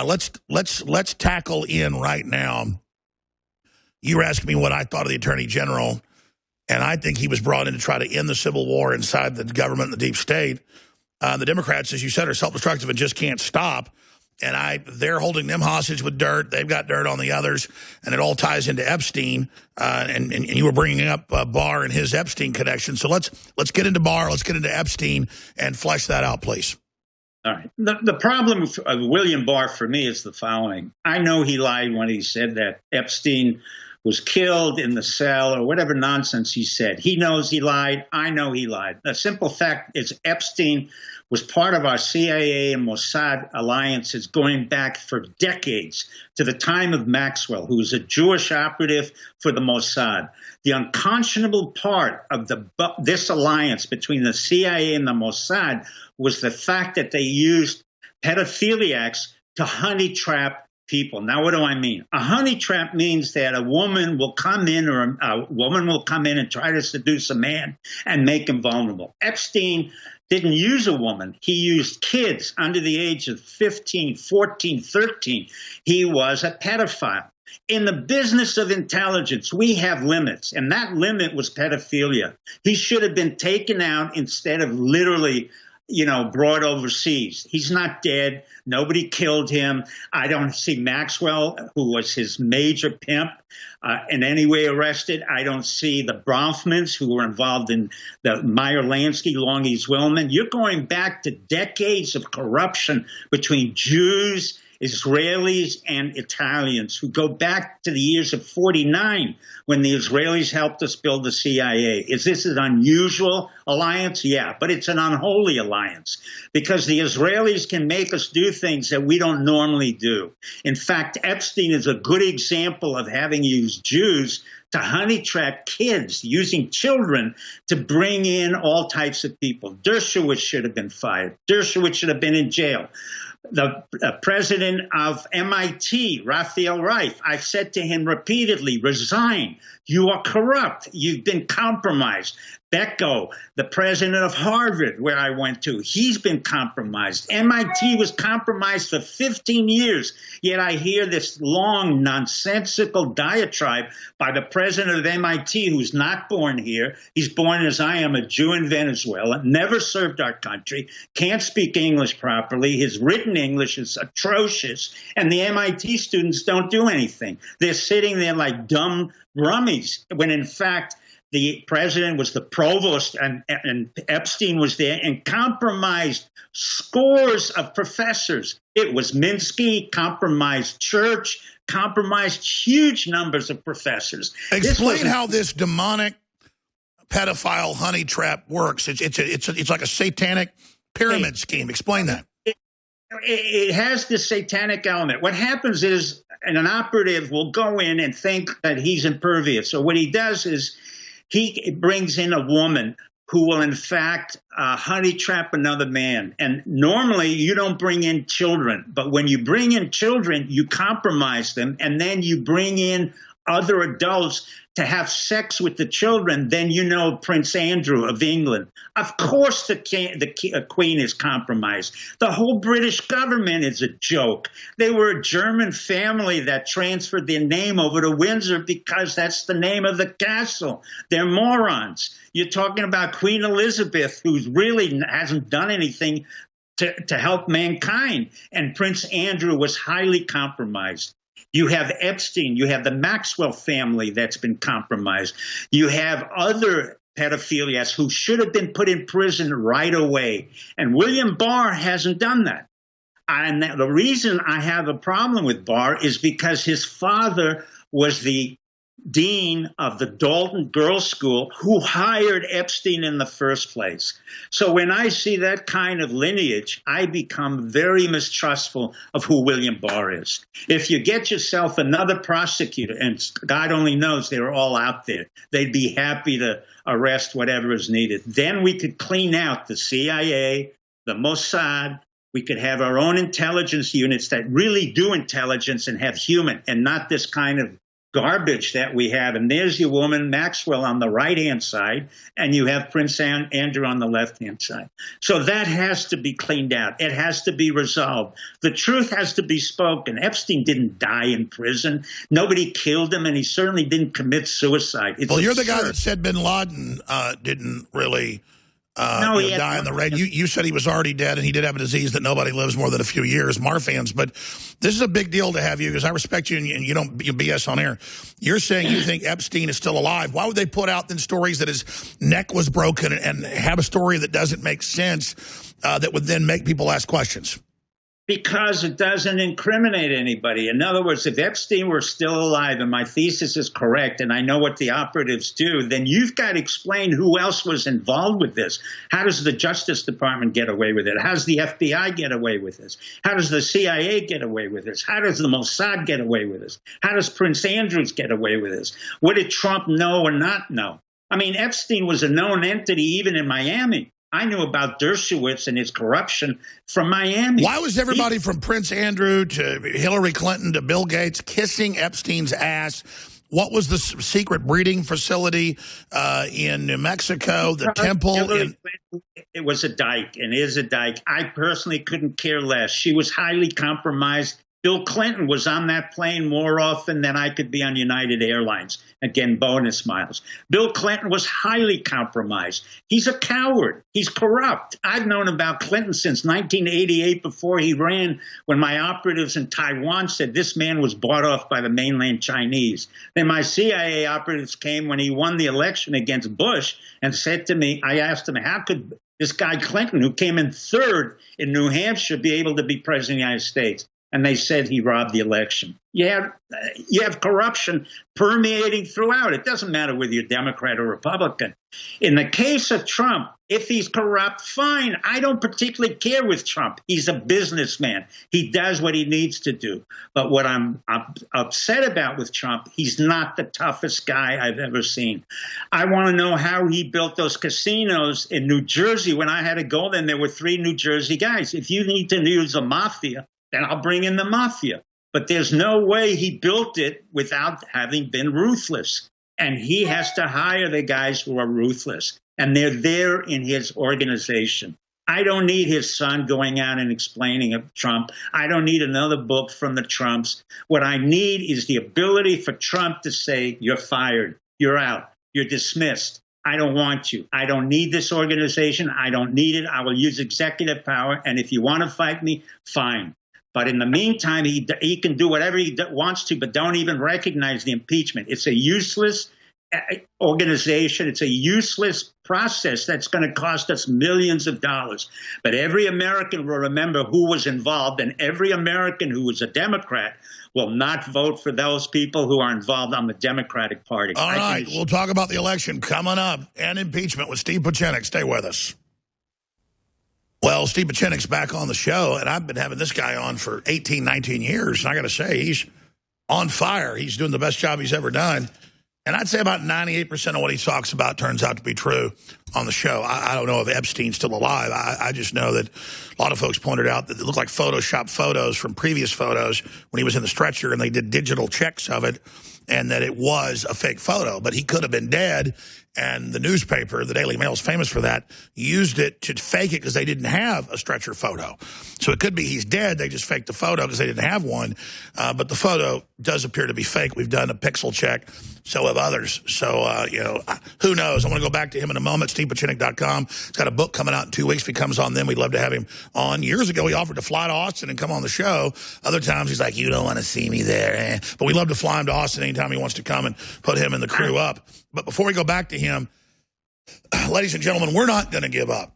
[SPEAKER 1] Let's tackle in right now You were asking me what I thought of the Attorney General, and I think he was brought in to try to end the civil war inside the government and the deep state. The Democrats, as you said, are self-destructive and just can't stop. And they're holding them hostage with dirt. They've got dirt on the others, and it all ties into Epstein. And you were bringing up Barr and his Epstein connection. So let's get into Barr, let's get into Epstein, and flesh that out, please.
[SPEAKER 2] All right. The problem of William Barr for me is the following. I know he lied when he said that Epstein was killed in the cell or whatever nonsense he said. He knows he lied. I know he lied. The simple fact is Epstein was part of our CIA and Mossad alliances going back for decades to the time of Maxwell, who was a Jewish operative for the Mossad. The unconscionable part of this alliance between the CIA and the Mossad was the fact that they used pedophiliacs to honey trap people. Now, what do I mean? A honey trap means that a woman will come in and try to seduce a man and make him vulnerable. Epstein didn't use a woman. He used kids under the age of 15, 14, 13. He was a pedophile. In the business of intelligence, we have limits, and that limit was pedophilia. He should have been taken out instead of literally brought overseas. He's not dead. Nobody killed him. I don't see Maxwell, who was his major pimp, in any way arrested. I don't see the Bronfmans, who were involved in the Meyer Lansky, Longies Willman. You're going back to decades of corruption between Jews, Israelis, and Italians, who go back to the years of 49 when the Israelis helped us build the CIA. Is this an unusual alliance? Yeah, but it's an unholy alliance because the Israelis can make us do things that we don't normally do. In fact, Epstein is a good example of having used Jews to honey trap kids, using children to bring in all types of people. Dershowitz should have been fired. Dershowitz should have been in jail. The president of MIT, Raphael Reif, I've said to him repeatedly, resign. You are corrupt. You've been compromised. Becko, the president of Harvard, where I went to, he's been compromised. MIT was compromised for 15 years, yet I hear this long, nonsensical diatribe by the president of MIT, who's not born here. He's born as I am, a Jew in Venezuela, never served our country, can't speak English properly. His written English is atrocious, and the MIT students don't do anything. They're sitting there like dumb rummies, when in fact, the president was the provost and Epstein was there and compromised scores of professors. It was Minsky, compromised Church, compromised huge numbers of professors.
[SPEAKER 1] Explain how this demonic pedophile honey trap works. It's like a satanic pyramid scheme. Explain that.
[SPEAKER 2] It has this satanic element. What happens is an operative will go in and think that he's impervious. So what he does is he brings in a woman who will, in fact, honey trap another man. And normally you don't bring in children. But when you bring in children, you compromise them. And then you bring in other adults to have sex with the children. Then you know Prince Andrew of England. Of course the Queen is compromised. The whole British government is a joke. They were a German family that transferred their name over to Windsor because that's the name of the castle. They're morons. You're talking about Queen Elizabeth, who really hasn't done anything to help mankind. And Prince Andrew was highly compromised. You have Epstein. You have the Maxwell family that's been compromised. You have other pedophilias who should have been put in prison right away. And William Barr hasn't done that. And the reason I have a problem with Barr is because his father was the dean of the Dalton Girls School who hired Epstein in the first place. So when I see that kind of lineage, I become very mistrustful of who William Barr is. If you get yourself another prosecutor, and God only knows they're all out there, they'd be happy to arrest whatever is needed. Then we could clean out the CIA, the Mossad. We could have our own intelligence units that really do intelligence and have human and not this kind of garbage that we have. And there's your woman, Maxwell, on the right-hand side, and you have Prince Andrew on the left-hand side. So that has to be cleaned out. It has to be resolved. The truth has to be spoken. Epstein didn't die in prison. Nobody killed him, and he certainly didn't commit suicide. It's
[SPEAKER 1] well, you're the
[SPEAKER 2] absurd.
[SPEAKER 1] guy that said bin Laden didn't really
[SPEAKER 2] No, he had
[SPEAKER 1] die in the raid. You said he was already dead, and he did have a disease that nobody lives more than a few years, Marfan's. But this is a big deal to have you, because I respect you, and you don't you BS on air. You're saying you think Epstein is still alive. Why would they put out then stories that his neck was broken and have a story that doesn't make sense that would then make people ask questions?
[SPEAKER 2] Because it doesn't incriminate anybody. In other words, if Epstein were still alive, and my thesis is correct, and I know what the operatives do, then you've got to explain who else was involved with this. How does the Justice Department get away with it? How does the FBI get away with this? How does the CIA get away with this? How does the Mossad get away with this? How does Prince Andrews get away with this? What did Trump know or not know? I mean, Epstein was a known entity even in Miami. I knew about Dershowitz and his corruption from Miami.
[SPEAKER 1] Why was everybody from Prince Andrew to Hillary Clinton to Bill Gates kissing Epstein's ass? What was the secret breeding facility in New Mexico, the temple?
[SPEAKER 2] It was a dyke, and is a dyke. I personally couldn't care less. She was highly compromised. Bill Clinton was on that plane more often than I could be on United Airlines. Again, bonus miles. Bill Clinton was highly compromised. He's a coward. He's corrupt. I've known about Clinton since 1988, before he ran, when my operatives in Taiwan said this man was bought off by the mainland Chinese. Then my CIA operatives came when he won the election against Bush and said to me, I asked him, how could this guy Clinton, who came in third in New Hampshire, be able to be president of the United States? And they said he robbed the election. You have corruption permeating throughout. It doesn't matter whether you're Democrat or Republican. In the case of Trump, if he's corrupt, fine. I don't particularly care with Trump. He's a businessman. He does what he needs to do. But what I'm upset about with Trump, he's not the toughest guy I've ever seen. I want to know how he built those casinos in New Jersey. When I had to go there, there were 3 New Jersey guys. If you need to use a mafia, then I'll bring in the mafia. But there's no way he built it without having been ruthless. And he has to hire the guys who are ruthless. And they're there in his organization. I don't need his son going out and explaining of Trump. I don't need another book from the Trumps. What I need is the ability for Trump to say, you're fired, you're out, you're dismissed. I don't want you. I don't need this organization. I don't need it. I will use executive power. And if you want to fight me, fine. But in the meantime, he can do whatever he wants to, but don't even recognize the impeachment. It's a useless organization. It's a useless process that's going to cost us millions of dollars. But every American will remember who was involved, and every American who was a Democrat will not vote for those people who are involved on the Democratic Party.
[SPEAKER 1] All right, we'll talk about the election coming up and impeachment with Steve PIECZENIK. Stay with us. Well, Steve PIECZENIK's back on the show, and I've been having this guy on for 18, 19 years, and I got to say, he's on fire. He's doing the best job he's ever done. And I'd say about 98% of what he talks about turns out to be true on the show. I don't know if Epstein's still alive. I just know that a lot of folks pointed out that it looked like Photoshop photos from previous photos when he was in the stretcher, and they did digital checks of it, and that it was a fake photo. But he could have been dead, and the newspaper, the Daily Mail is famous for that, used it to fake it because they didn't have a stretcher photo. So it could be he's dead. They just faked the photo because they didn't have one. But the photo does appear to be fake. We've done a pixel check. So have others. So, you know, who knows? I'm going to go back to him in a moment. StevePIECZENIK.com. He's got a book coming out in 2 weeks. If he comes on then, we'd love to have him on. Years ago, he offered to fly to Austin and come on the show. Other times, he's like, you don't want to see me there. But we'd love to fly him to Austin anytime he wants to come and put him and the crew up. But before we go back to him, ladies and gentlemen, we're not going to give up.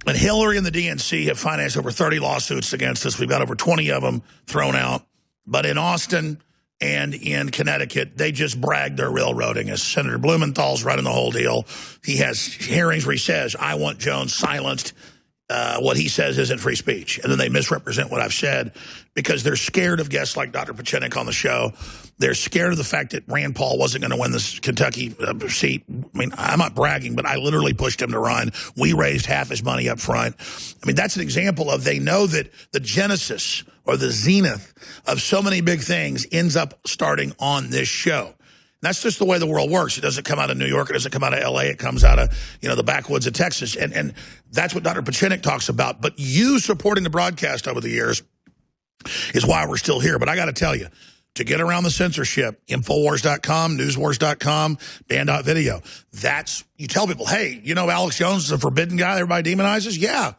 [SPEAKER 1] And Hillary and the DNC have financed over 30 lawsuits against us. We've got over 20 of them thrown out. But in Austin and in Connecticut, they just bragged they're railroading us. Senator Blumenthal's running the whole deal. He has hearings where he says, I want Jones silenced. what he says isn't free speech. And then they misrepresent what I've said because they're scared of guests like Dr. PIECZENIK on the show. They're scared of the fact that Rand Paul wasn't going to win this Kentucky seat. I mean, I'm not bragging, but I literally pushed him to run. We raised half his money up front. I mean, that's an example of they know that the genesis or the zenith of so many big things ends up starting on this show. That's just the way the world works. It doesn't come out of New York. It doesn't come out of L.A. It comes out of, the backwoods of Texas. And that's what Dr. PIECZENIK talks about. But you supporting the broadcast over the years is why we're still here. But I got to tell you, to get around the censorship, Infowars.com, Newswars.com, Band.video, you tell people, hey, Alex Jones is a forbidden guy everybody demonizes? Yeah.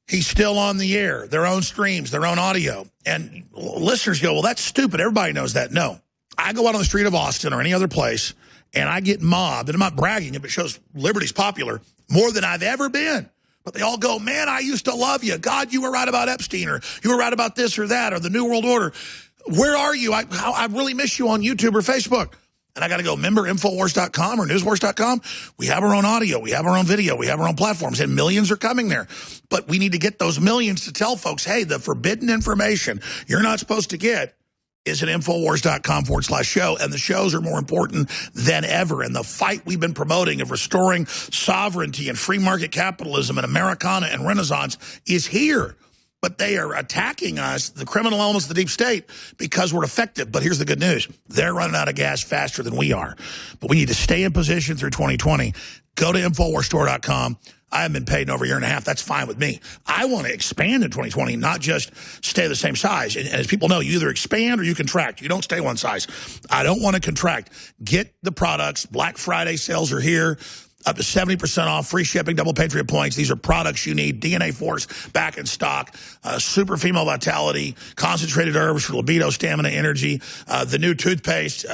[SPEAKER 1] He's still on the air, their own streams, their own audio. And listeners go, well, that's stupid. Everybody knows that. No. I go out on the street of Austin or any other place, and I get mobbed, and I'm not bragging if it shows liberty's popular, more than I've ever been. But they all go, man, I used to love you. God, you were right about Epstein, or you were right about this or that, or the New World Order. Where are you? I really miss you on YouTube or Facebook. And I got to go, remember Infowars.com or Newswars.com? We have our own audio. We have our own video. We have our own platforms, and millions are coming there. But we need to get those millions to tell folks, hey, the forbidden information you're not supposed to get is at Infowars.com/show, and the shows are more important than ever. And the fight we've been promoting of restoring sovereignty and free market capitalism and Americana and Renaissance is here. But they are attacking us, the criminal elements of the deep state, because we're effective. But here's the good news. They're running out of gas faster than we are. But we need to stay in position through 2020. Go to InfoWarsStore.com. I haven't been paid in over a year and a half. That's fine with me. I want to expand in 2020, not just stay the same size. And as people know, you either expand or you contract. You don't stay one size. I don't want to contract. Get the products. Black Friday sales are here. Up to 70% off, free shipping, double Patriot points. These are products you need. DNA Force back in stock. Super female vitality, concentrated herbs for libido, stamina, energy. The new toothpaste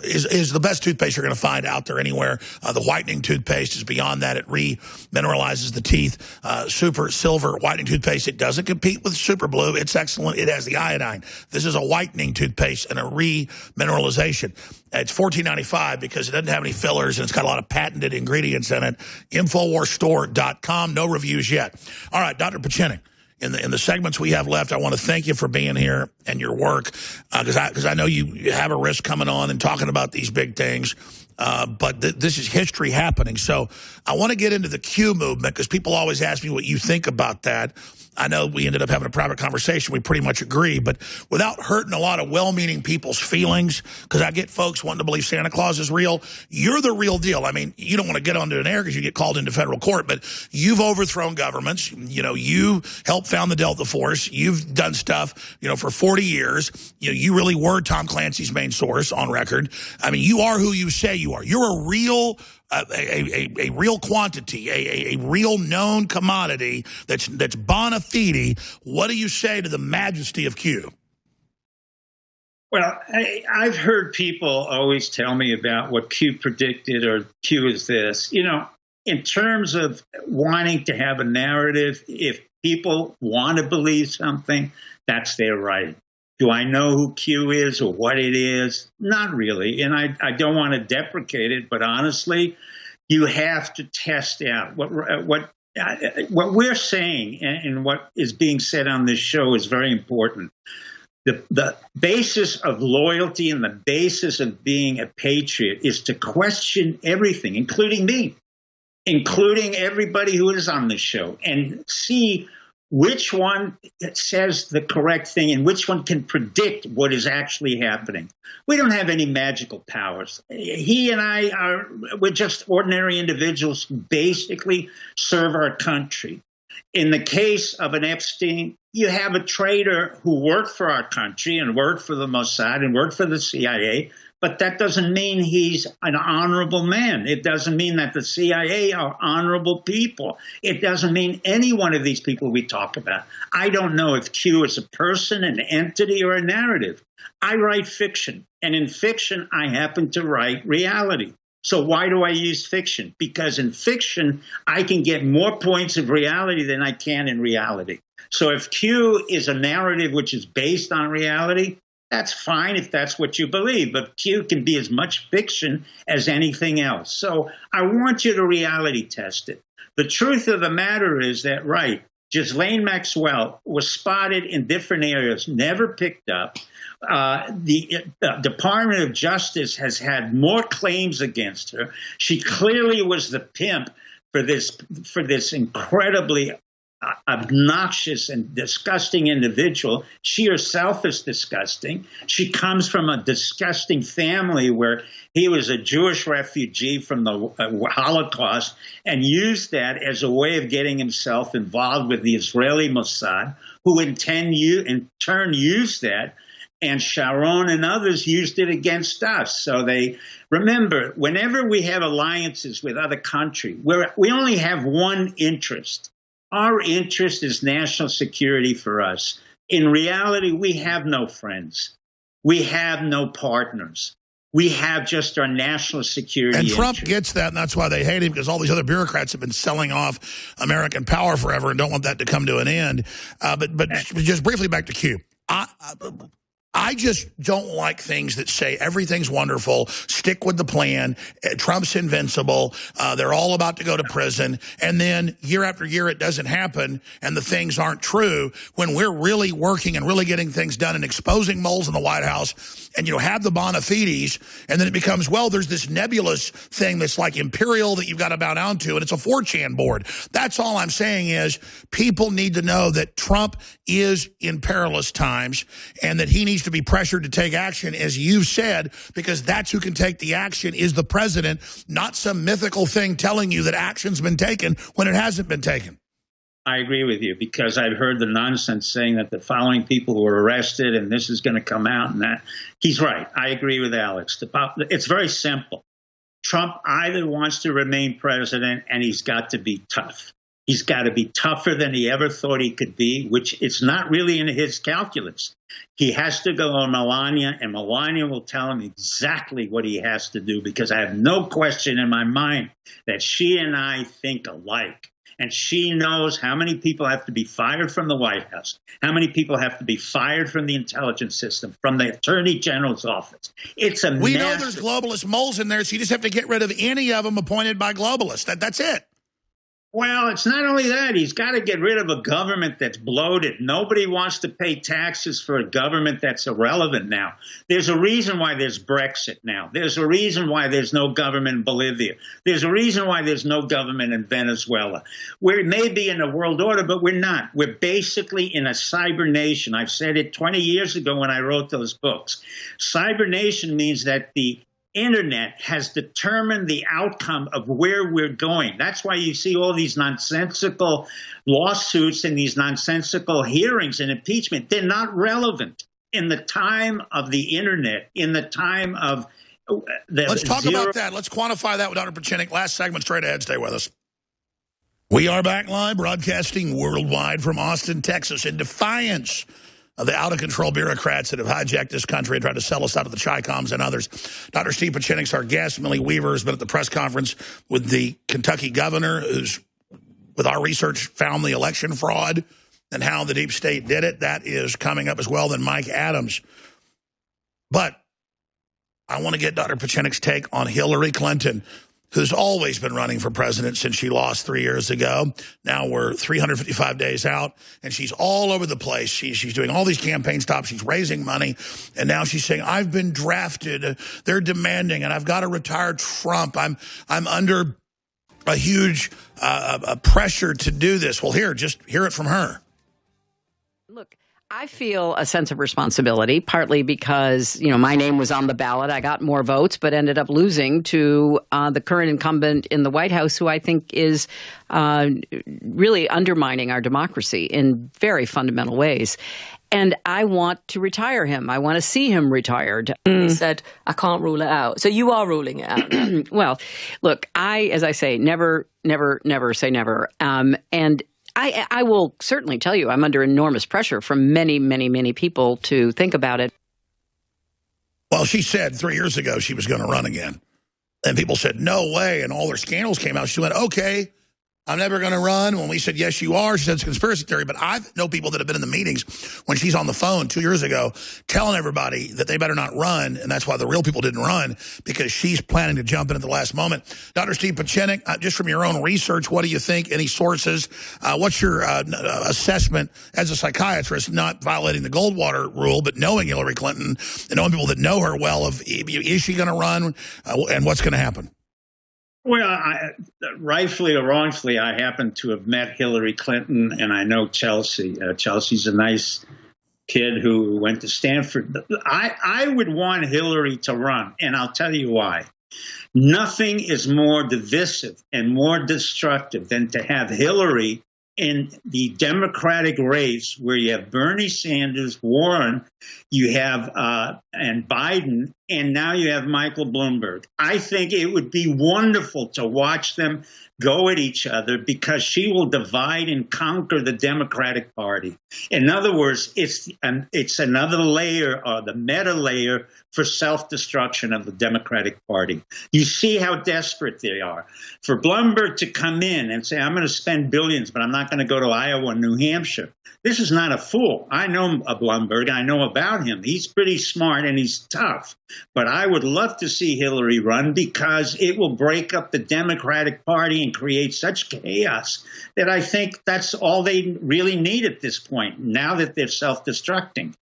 [SPEAKER 1] is the best toothpaste you're going to find out there anywhere. The whitening toothpaste is beyond that. It remineralizes the teeth. Super Silver whitening toothpaste. It doesn't compete with Super Blue. It's excellent. It has the iodine. This is a whitening toothpaste and a remineralization. It's $14.95 because it doesn't have any fillers, and it's got a lot of patented ingredients in it. Infowarsstore.com. No reviews yet. All right, Dr. PIECZENIK, in the segments we have left, I want to thank you for being here and your work, because I know you have a risk coming on and talking about these big things. But this is history happening. So I want to get into the Q movement, because people always ask me what you think about that. I know we ended up having a private conversation. We pretty much agree, but without hurting a lot of well-meaning people's feelings, because I get folks wanting to believe Santa Claus is real. You're the real deal. I mean, you don't want to get onto an air because you get called into federal court, but you've overthrown governments. You helped found the Delta Force. You've done stuff, for 40 years. You really were Tom Clancy's main source on record. I mean, you are who you say you are. You're a real a real quantity, a real known commodity that's bona fide. What do you say to the majesty of Q?
[SPEAKER 2] Well, I've heard people always tell me about what Q predicted or Q is this. In terms of wanting to have a narrative, if people want to believe something, that's their right. Do I know who Q is or what it is? Not really. And I don't want to deprecate it, but honestly, you have to test out what we're saying, and what is being said on this show is very important. The basis of loyalty and the basis of being a patriot is to question everything, including me, including everybody who is on this show, and see which one says the correct thing and which one can predict what is actually happening. We don't have any magical powers. He and we're just ordinary individuals who basically serve our country. In the case of an Epstein, you have a traitor who worked for our country and worked for the Mossad and worked for the CIA, but that doesn't mean he's an honorable man. It doesn't mean that the CIA are honorable people. It doesn't mean any one of these people we talk about. I don't know if Q is a person, an entity, or a narrative. I write fiction, and in fiction, I happen to write reality. So why do I use fiction? Because in fiction, I can get more points of reality than I can in reality. So if Q is a narrative which is based on reality, that's fine if that's what you believe, but Q can be as much fiction as anything else. So I want you to reality test it. The truth of the matter is that, right, Ghislaine Maxwell was spotted in different areas, never picked up. The Department of Justice has had more claims against her. She clearly was the pimp for this incredibly obnoxious and disgusting individual. She herself is disgusting. She comes from a disgusting family where he was a Jewish refugee from the Holocaust and used that as a way of getting himself involved with the Israeli Mossad, who in turn used that, and Sharon and others used it against us. So they remember, whenever we have alliances with other countries, we only have one interest. Our interest is national security for us. In reality, we have no friends. We have no partners. We have just our national security.
[SPEAKER 1] And Trump
[SPEAKER 2] interest.
[SPEAKER 1] gets that, and that's why they hate him, because all these other bureaucrats have been selling off American power forever and don't want that to come to an end. But just briefly back to Q. I just don't like things that say everything's wonderful, stick with the plan, Trump's invincible, they're all about to go to prison, and then year after year it doesn't happen and the things aren't true when we're really working and really getting things done and exposing moles in the White House and, have the bona fides, and then it becomes, well, there's this nebulous thing that's like imperial that you've got to bow down to, and it's a 4chan board. That's all I'm saying is people need to know that Trump is in perilous times and that he needs to be pressured to take action, as you've said, because that's who can take the action is the president, not some mythical thing telling you that action's been taken when it hasn't been taken.
[SPEAKER 2] I agree with you, because I've heard the nonsense saying that the following people were arrested and this is going to come out and that. He's right. I agree with Alex. It's very simple. Trump either wants to remain president, and he's got to be tough. He's got to be tougher than he ever thought he could be, which it's not really in his calculus. He has to go on Melania, and Melania will tell him exactly what he has to do, because I have no question in my mind that she and I think alike. And she knows how many people have to be fired from the White House, how many people have to be fired from the intelligence system, from the Attorney General's office. It's a
[SPEAKER 1] We know there's globalist moles in there, so you just have to get rid of any of them appointed by globalists. That's it.
[SPEAKER 2] Well, it's not only that. He's got to get rid of a government that's bloated. Nobody wants to pay taxes for a government that's irrelevant now. There's a reason why there's Brexit now. There's a reason why there's no government in Bolivia. There's a reason why there's no government in Venezuela. We may be in a world order, but we're not. We're basically in a cyber nation. I've said it 20 years ago when I wrote those books. Cyber nation means that the Internet has determined the outcome of where we're going. That's why you see all these nonsensical lawsuits and these nonsensical hearings and impeachment. They're not relevant in the time of the Internet, in the time of the
[SPEAKER 1] Let's talk about that. Let's quantify that with Dr. PIECZENIK. Last segment, straight ahead. Stay with us. We are back live, broadcasting worldwide from Austin, Texas, in defiance of the out-of-control bureaucrats that have hijacked this country and tried to sell us out of the Chi-Coms and others. Dr. Steve PIECZENIK's our guest. Millie Weaver has been at the press conference with the Kentucky governor, who's, with our research, found the election fraud and how the deep state did it. That is coming up as well. Then Mike Adams. But I want to get Dr. PIECZENIK's take on Hillary Clinton, who's always been running for president since she lost 3 years ago. Now we're 355 days out, and she's all over the place. She's doing all these campaign stops. She's raising money, and now she's saying, I've been drafted. They're demanding, and I've got to retire Trump. I'm under a huge pressure to do this. Well, just hear it from her.
[SPEAKER 3] Look, I feel a sense of responsibility, partly because, my name was on the ballot. I got more votes, but ended up losing to the current incumbent in the White House, who I think is really undermining our democracy in very fundamental ways. And I want to retire him. I want to see him retired.
[SPEAKER 4] He said, I can't rule it out. So you are ruling it out now.
[SPEAKER 3] Well, look, as I say, never say never. And I will certainly tell you I'm under enormous pressure from many, many, many people to think about it.
[SPEAKER 1] Well, she said 3 years ago she was going to run again. And people said, no way. And all their scandals came out. She went, okay, I'm never going to run. When we said, yes, you are, she said it's a conspiracy theory. But I know people that have been in the meetings when she's on the phone 2 years ago telling everybody that they better not run, and that's why the real people didn't run, because she's planning to jump in at the last moment. Dr. Steve PIECZENIK, just from your own research, what do you think? Any sources? What's your assessment as a psychiatrist, not violating the Goldwater rule, but knowing Hillary Clinton and knowing people that know her well, of is she going to run and what's going to happen?
[SPEAKER 2] Well, rightfully or wrongfully, I happen to have met Hillary Clinton, and I know Chelsea. Chelsea's a nice kid who went to Stanford. I would want Hillary to run, and I'll tell you why. Nothing is more divisive and more destructive than to have Hillary in the Democratic race, where you have Bernie Sanders, Warren, you have and Biden, and now you have Michael Bloomberg. I think it would be wonderful to watch them go at each other, because she will divide and conquer the Democratic Party. In other words, it's another layer, or the meta layer, for self-destruction of the Democratic Party. You see how desperate they are. For Bloomberg to come in and say, I'm going to spend billions, but I'm not going to go to Iowa and New Hampshire. This is not a fool. I know Bloomberg. I know about him. He's pretty smart and he's tough. But I would love to see Hillary run, because it will break up the Democratic Party and create such chaos that I think that's all they really need at this point, now that they're self-destructing.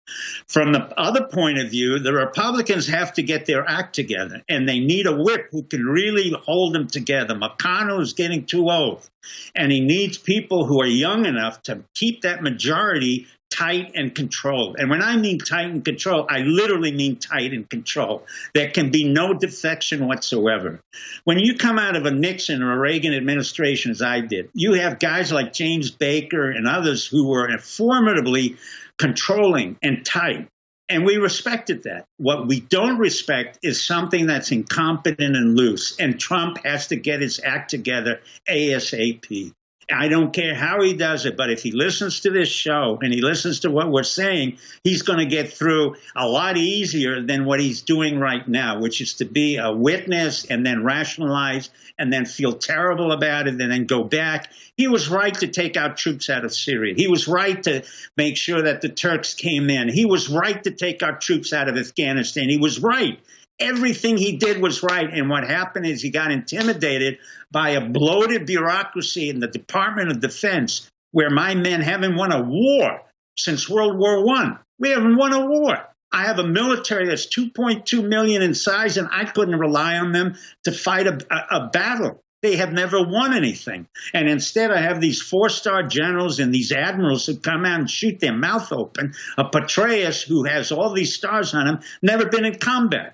[SPEAKER 2] From the other point of view, the Republicans have to get their act together, and they need a whip who can really hold them together. McConnell is getting too old, and he needs people who are young enough to keep that majority tight and controlled. And when I mean tight and controlled, I literally mean tight and controlled. There can be no defection whatsoever. When you come out of a Nixon or a Reagan administration, as I did, you have guys like James Baker and others who were formidably controlling and tight. And we respected that. What we don't respect is something that's incompetent and loose. And Trump has to get his act together ASAP. I don't care how he does it, but if he listens to this show and he listens to what we're saying, he's going to get through a lot easier than what he's doing right now, which is to be a witness and then rationalize and then feel terrible about it and then go back. He was right to take out troops out of Syria. He was right to make sure that the Turks came in. He was right to take our troops out of Afghanistan. He was right. Everything he did was right. And what happened is he got intimidated by a bloated bureaucracy in the Department of Defense, where my men haven't won a war since World War I. We haven't won a war. I have a military that's 2.2 million in size, and I couldn't rely on them to fight a battle. They have never won anything. And instead, I have these four-star generals and these admirals who come out and shoot their mouth open. A Petraeus, who has all these stars on him, never been in combat.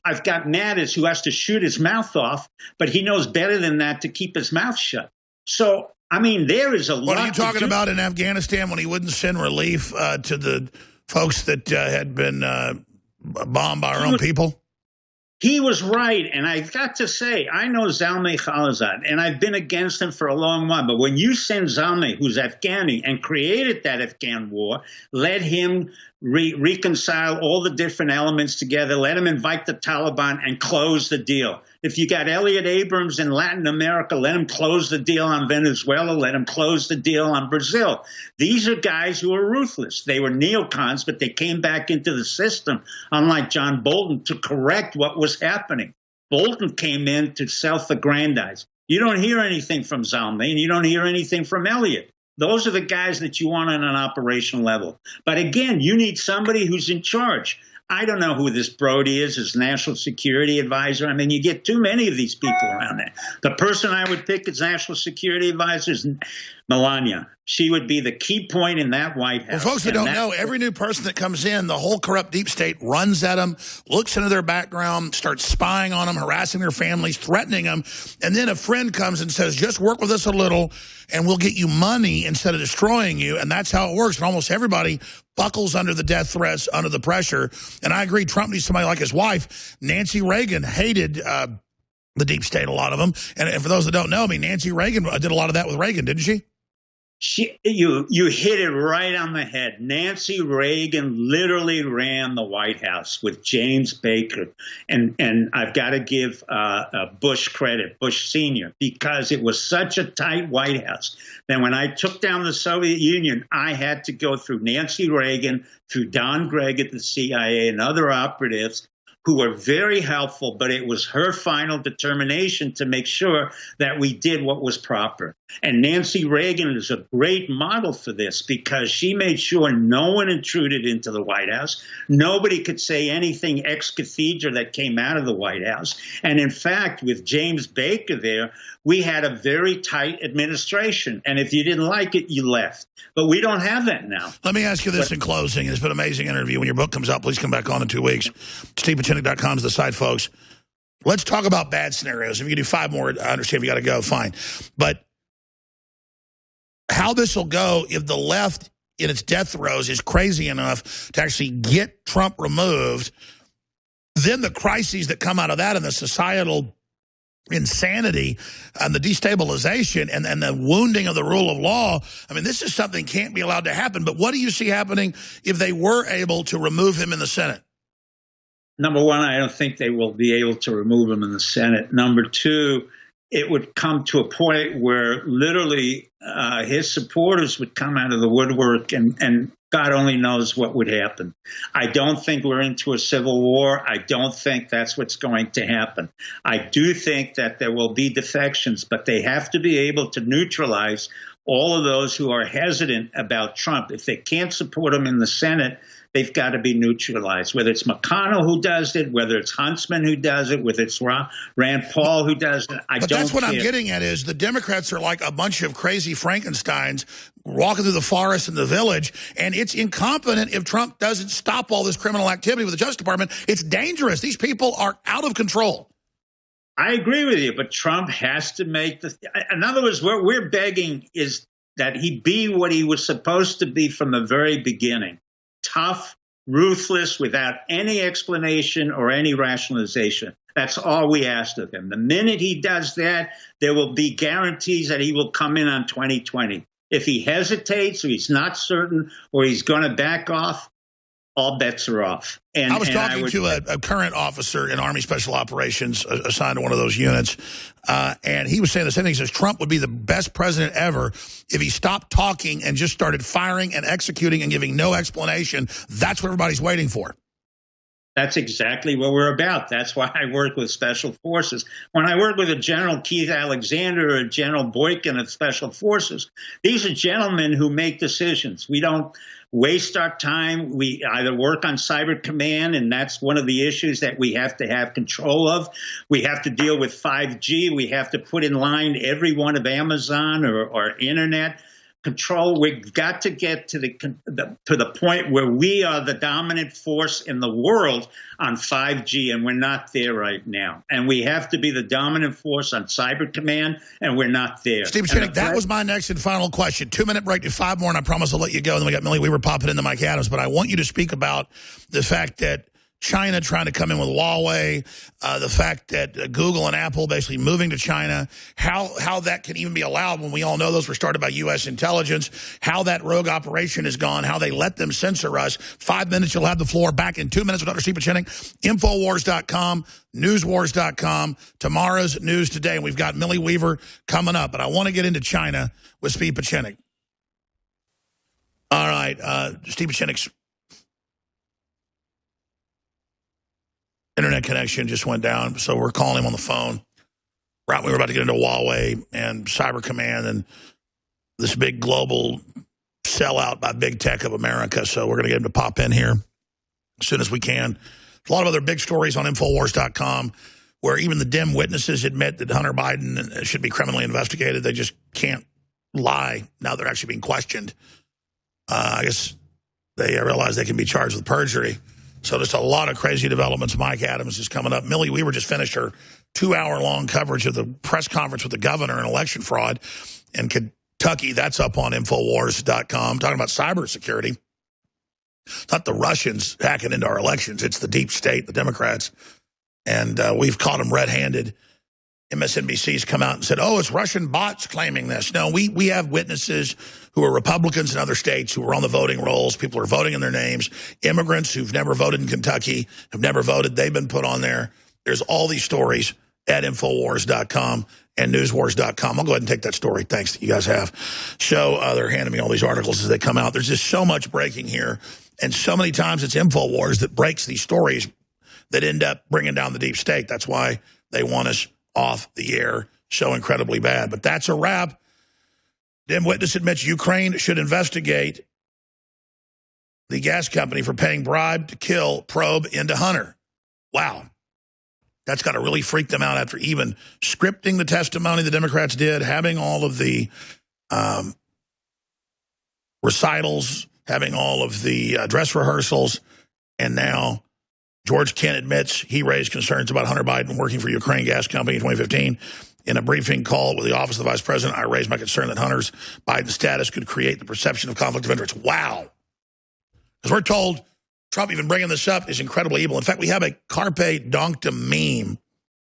[SPEAKER 2] I've got Mattis, who has to shoot his mouth off, but he knows better than that to keep his mouth shut. So, I mean, there is a lot.
[SPEAKER 1] What are you talking about in Afghanistan, when he wouldn't send relief to the folks that had been bombed by our own people?
[SPEAKER 2] He was right, and I've got to say, I know Zalmay Khalilzad, and I've been against him for a long while, but when you send Zalmay, who's Afghani, and created that Afghan war, let him reconcile all the different elements together, let him invite the Taliban and close the deal. If you got Elliot Abrams in Latin America, let him close the deal on Venezuela, let him close the deal on Brazil. These are guys who are ruthless. They were neocons, but they came back into the system, unlike John Bolton, to correct what was happening. Bolton came in to self-aggrandize. You don't hear anything from Zalmay, and you don't hear anything from Elliot. Those are the guys that you want on an operational level. But again, you need somebody who's in charge. I don't know who this Brody is, his national security advisor. I mean, you get too many of these people around there. The person I would pick as national security advisor is Melania. She would be the key point in that White House.
[SPEAKER 1] For folks that don't know, every new person that comes in, the whole corrupt deep state runs at them, looks into their background, starts spying on them, harassing their families, threatening them. And then a friend comes and says, just work with us a little and we'll get you money instead of destroying you. And that's how it works. And almost everybody buckles under the death threats, under the pressure. And I agree, Trump needs somebody like his wife. Nancy Reagan hated the deep state, a lot of them. And for those that don't know, I mean, Nancy Reagan did a lot of that with Reagan, didn't she?
[SPEAKER 2] You hit it right on the head. Nancy Reagan literally ran the White House with James Baker, and I've got to give Bush credit, Bush Senior, because it was such a tight White House. Then when I took down the Soviet Union, I had to go through Nancy Reagan, through Don Gregg at the CIA, and other operatives who were very helpful, but it was her final determination to make sure that we did what was proper. And Nancy Reagan is a great model for this because she made sure no one intruded into the White House. Nobody could say anything ex cathedra that came out of the White House. And in fact, with James Baker there, we had a very tight administration. And if you didn't like it, you left. But we don't have that now.
[SPEAKER 1] Let me ask you this in closing. It's been an amazing interview. When your book comes out, please come back on in 2 weeks. StevePieczenik.com is the site, folks. Let's talk about bad scenarios. If you can do 5 more, I understand if you got to go, fine. But how this will go if the left in its death throes is crazy enough to actually get Trump removed, then the crises that come out of that and the societal insanity and the destabilization and the wounding of the rule of law. I mean, this is something can't be allowed to happen. But what do you see happening if they were able to remove him in the Senate?
[SPEAKER 2] Number one, I don't think they will be able to remove him in the Senate. Number two, it would come to a point where literally his supporters would come out of the woodwork and God only knows what would happen. I don't think we're into a civil war. I don't think that's what's going to happen. I do think that there will be defections, but they have to be able to neutralize all of those who are hesitant about Trump. If they can't support him in the Senate, they've got to be neutralized, whether it's McConnell who does it, whether it's Huntsman who does it, whether it's Rand Paul who does it.
[SPEAKER 1] But that's what I'm getting at is the Democrats are like a bunch of crazy Frankensteins walking through the forest and the village, and it's incompetent if Trump doesn't stop all this criminal activity with the Justice Department. It's dangerous. These people are out of control.
[SPEAKER 2] I agree with you, but Trump has to make in other words, what we're begging is that he be what he was supposed to be from the very beginning. Tough, ruthless, without any explanation or any rationalization. That's all we asked of him. The minute he does that, there will be guarantees that he will come in on 2020. If he hesitates or he's not certain or he's going to back off, all bets are off. And
[SPEAKER 1] I was talking to a current officer in Army Special Operations assigned to one of those units, and he was saying the same thing. He says Trump would be the best president ever if he stopped talking and just started firing and executing and giving no explanation. That's what everybody's waiting for.
[SPEAKER 2] That's exactly what we're about. That's why I work with Special Forces. When I work with a General Keith Alexander or General Boykin of Special Forces, these are gentlemen who make decisions. We don't waste our time. We either work on Cyber Command, and that's one of the issues that we have to have control of. We have to deal with 5G. We have to put in line every one of Amazon or Internet control. We've got to get to the point where we are the dominant force in the world on 5G, and we're not there right now. And we have to be the dominant force on Cyber Command, and we're not there.
[SPEAKER 1] Steve Pieczenik, that was my next and final question. 2-minute break to 5 more, and I promise I'll let you go. And then we got Millie Weaver popping into Mike Adams. But I want you to speak about the fact that China trying to come in with Huawei, the fact that Google and Apple basically moving to China, how that can even be allowed when we all know those were started by U.S. intelligence, how that rogue operation is gone, how they let them censor us. 5 minutes, you'll have the floor. Back in 2 minutes with Dr. Steve Pieczenik. Infowars.com, newswars.com, tomorrow's news today. And we've got Millie Weaver coming up. But I want to get into China with Steve Pieczenik. All right, Steve Pieczenik's internet connection just went down, so we're calling him on the phone. Right, we were about to get into Huawei and Cyber Command and this big global sellout by big tech of America. So we're going to get him to pop in here as soon as we can. A lot of other big stories on Infowars.com where even the dim witnesses admit that Hunter Biden should be criminally investigated. They just can't lie now they're actually being questioned. I guess they realize they can be charged with perjury. So just a lot of crazy developments. Mike Adams is coming up. Millie Weaver just finished her 2-hour-long coverage of the press conference with the governor and election fraud in Kentucky. That's up on Infowars.com. Talking about cybersecurity. Not the Russians hacking into our elections. It's the deep state, the Democrats. And we've caught them red-handed. MSNBC's come out and said, oh, it's Russian bots claiming this. No, we have witnesses who are Republicans in other states who are on the voting rolls. People are voting in their names. Immigrants who've never voted in Kentucky, have never voted, they've been put on there. There's all these stories at Infowars.com and Newswars.com. I'll go ahead and take that story. Thanks that you guys have. They're handing me all these articles as they come out. There's just so much breaking here. And so many times it's Infowars that breaks these stories that end up bringing down the deep state. That's why they want us off the air so incredibly bad. But that's a wrap. Dim witness admits Ukraine should investigate the gas company for paying bribe to kill probe into Hunter. Wow. That's got to really freak them out after even scripting the testimony the Democrats did, having all of the recitals, having all of the dress rehearsals, and now George Kent admits he raised concerns about Hunter Biden working for Ukraine Gas Company in 2015. In a briefing call with the Office of the Vice President, I raised my concern that Hunter's Biden status could create the perception of conflict of interest. Wow. Because we're told Trump even bringing this up is incredibly evil. In fact, we have a Carpe Donctum meme,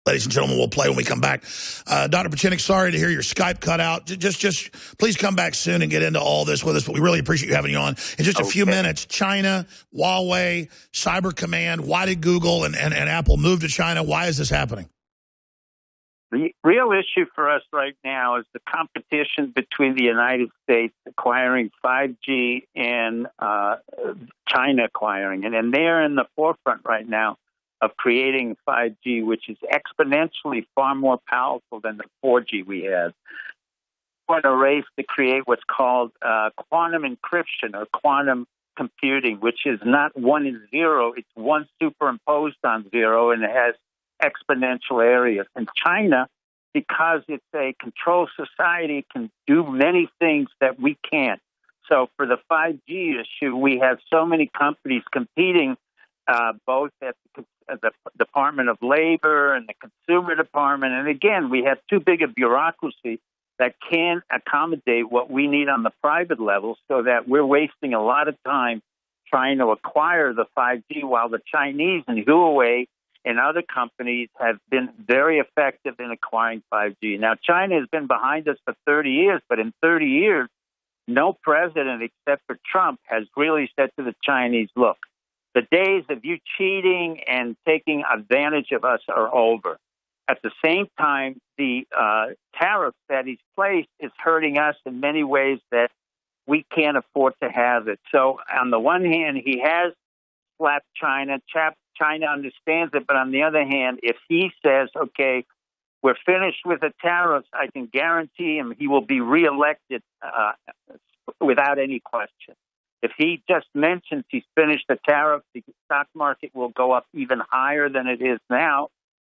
[SPEAKER 1] ladies and gentlemen, we'll play when we come back. Dr. PIECZENIK, sorry to hear your Skype cut out. Just please come back soon and get into all this with us, but we really appreciate you having you on. In just a few minutes, China, Huawei, Cyber Command, why did Google and Apple move to China? Why is this happening?
[SPEAKER 5] The real issue for us right now is the competition between the United States acquiring 5G and China acquiring it. And they're in the forefront right now of creating 5G, which is exponentially far more powerful than the 4G we had. We're in a race to create what's called quantum encryption or quantum computing, which is not 1 and 0, it's 1 superimposed on 0, and it has exponential areas. And China, because it's a controlled society, can do many things that we can't. So for the 5G issue, we have so many companies competing both at the Department of Labor and the Consumer Department. And again, we have too big a bureaucracy that can't accommodate what we need on the private level, so that we're wasting a lot of time trying to acquire the 5G, while the Chinese and Huawei and other companies have been very effective in acquiring 5G. Now, China has been behind us for 30 years, but in 30 years, no president except for Trump has really said to the Chinese, look, the days of you cheating and taking advantage of us are over. At the same time, the tariffs that he's placed is hurting us in many ways that we can't afford to have it. So on the one hand, he has slapped China. China understands it. But on the other hand, if he says, okay, we're finished with the tariffs, I can guarantee him he will be reelected without any question. If he just mentions he's finished the tariff, the stock market will go up even higher than it is now,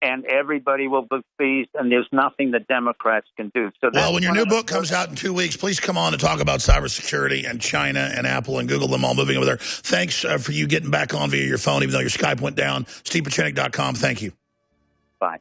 [SPEAKER 5] and everybody will be pleased, and there's nothing the Democrats can do. So
[SPEAKER 1] well, when your new book comes out in 2 weeks, please come on and talk about cybersecurity and China and Apple and Google, them all moving over there. Thanks for you getting back on via your phone, even though your Skype went down. StevePiECZENIK.com. Thank you.
[SPEAKER 5] Bye.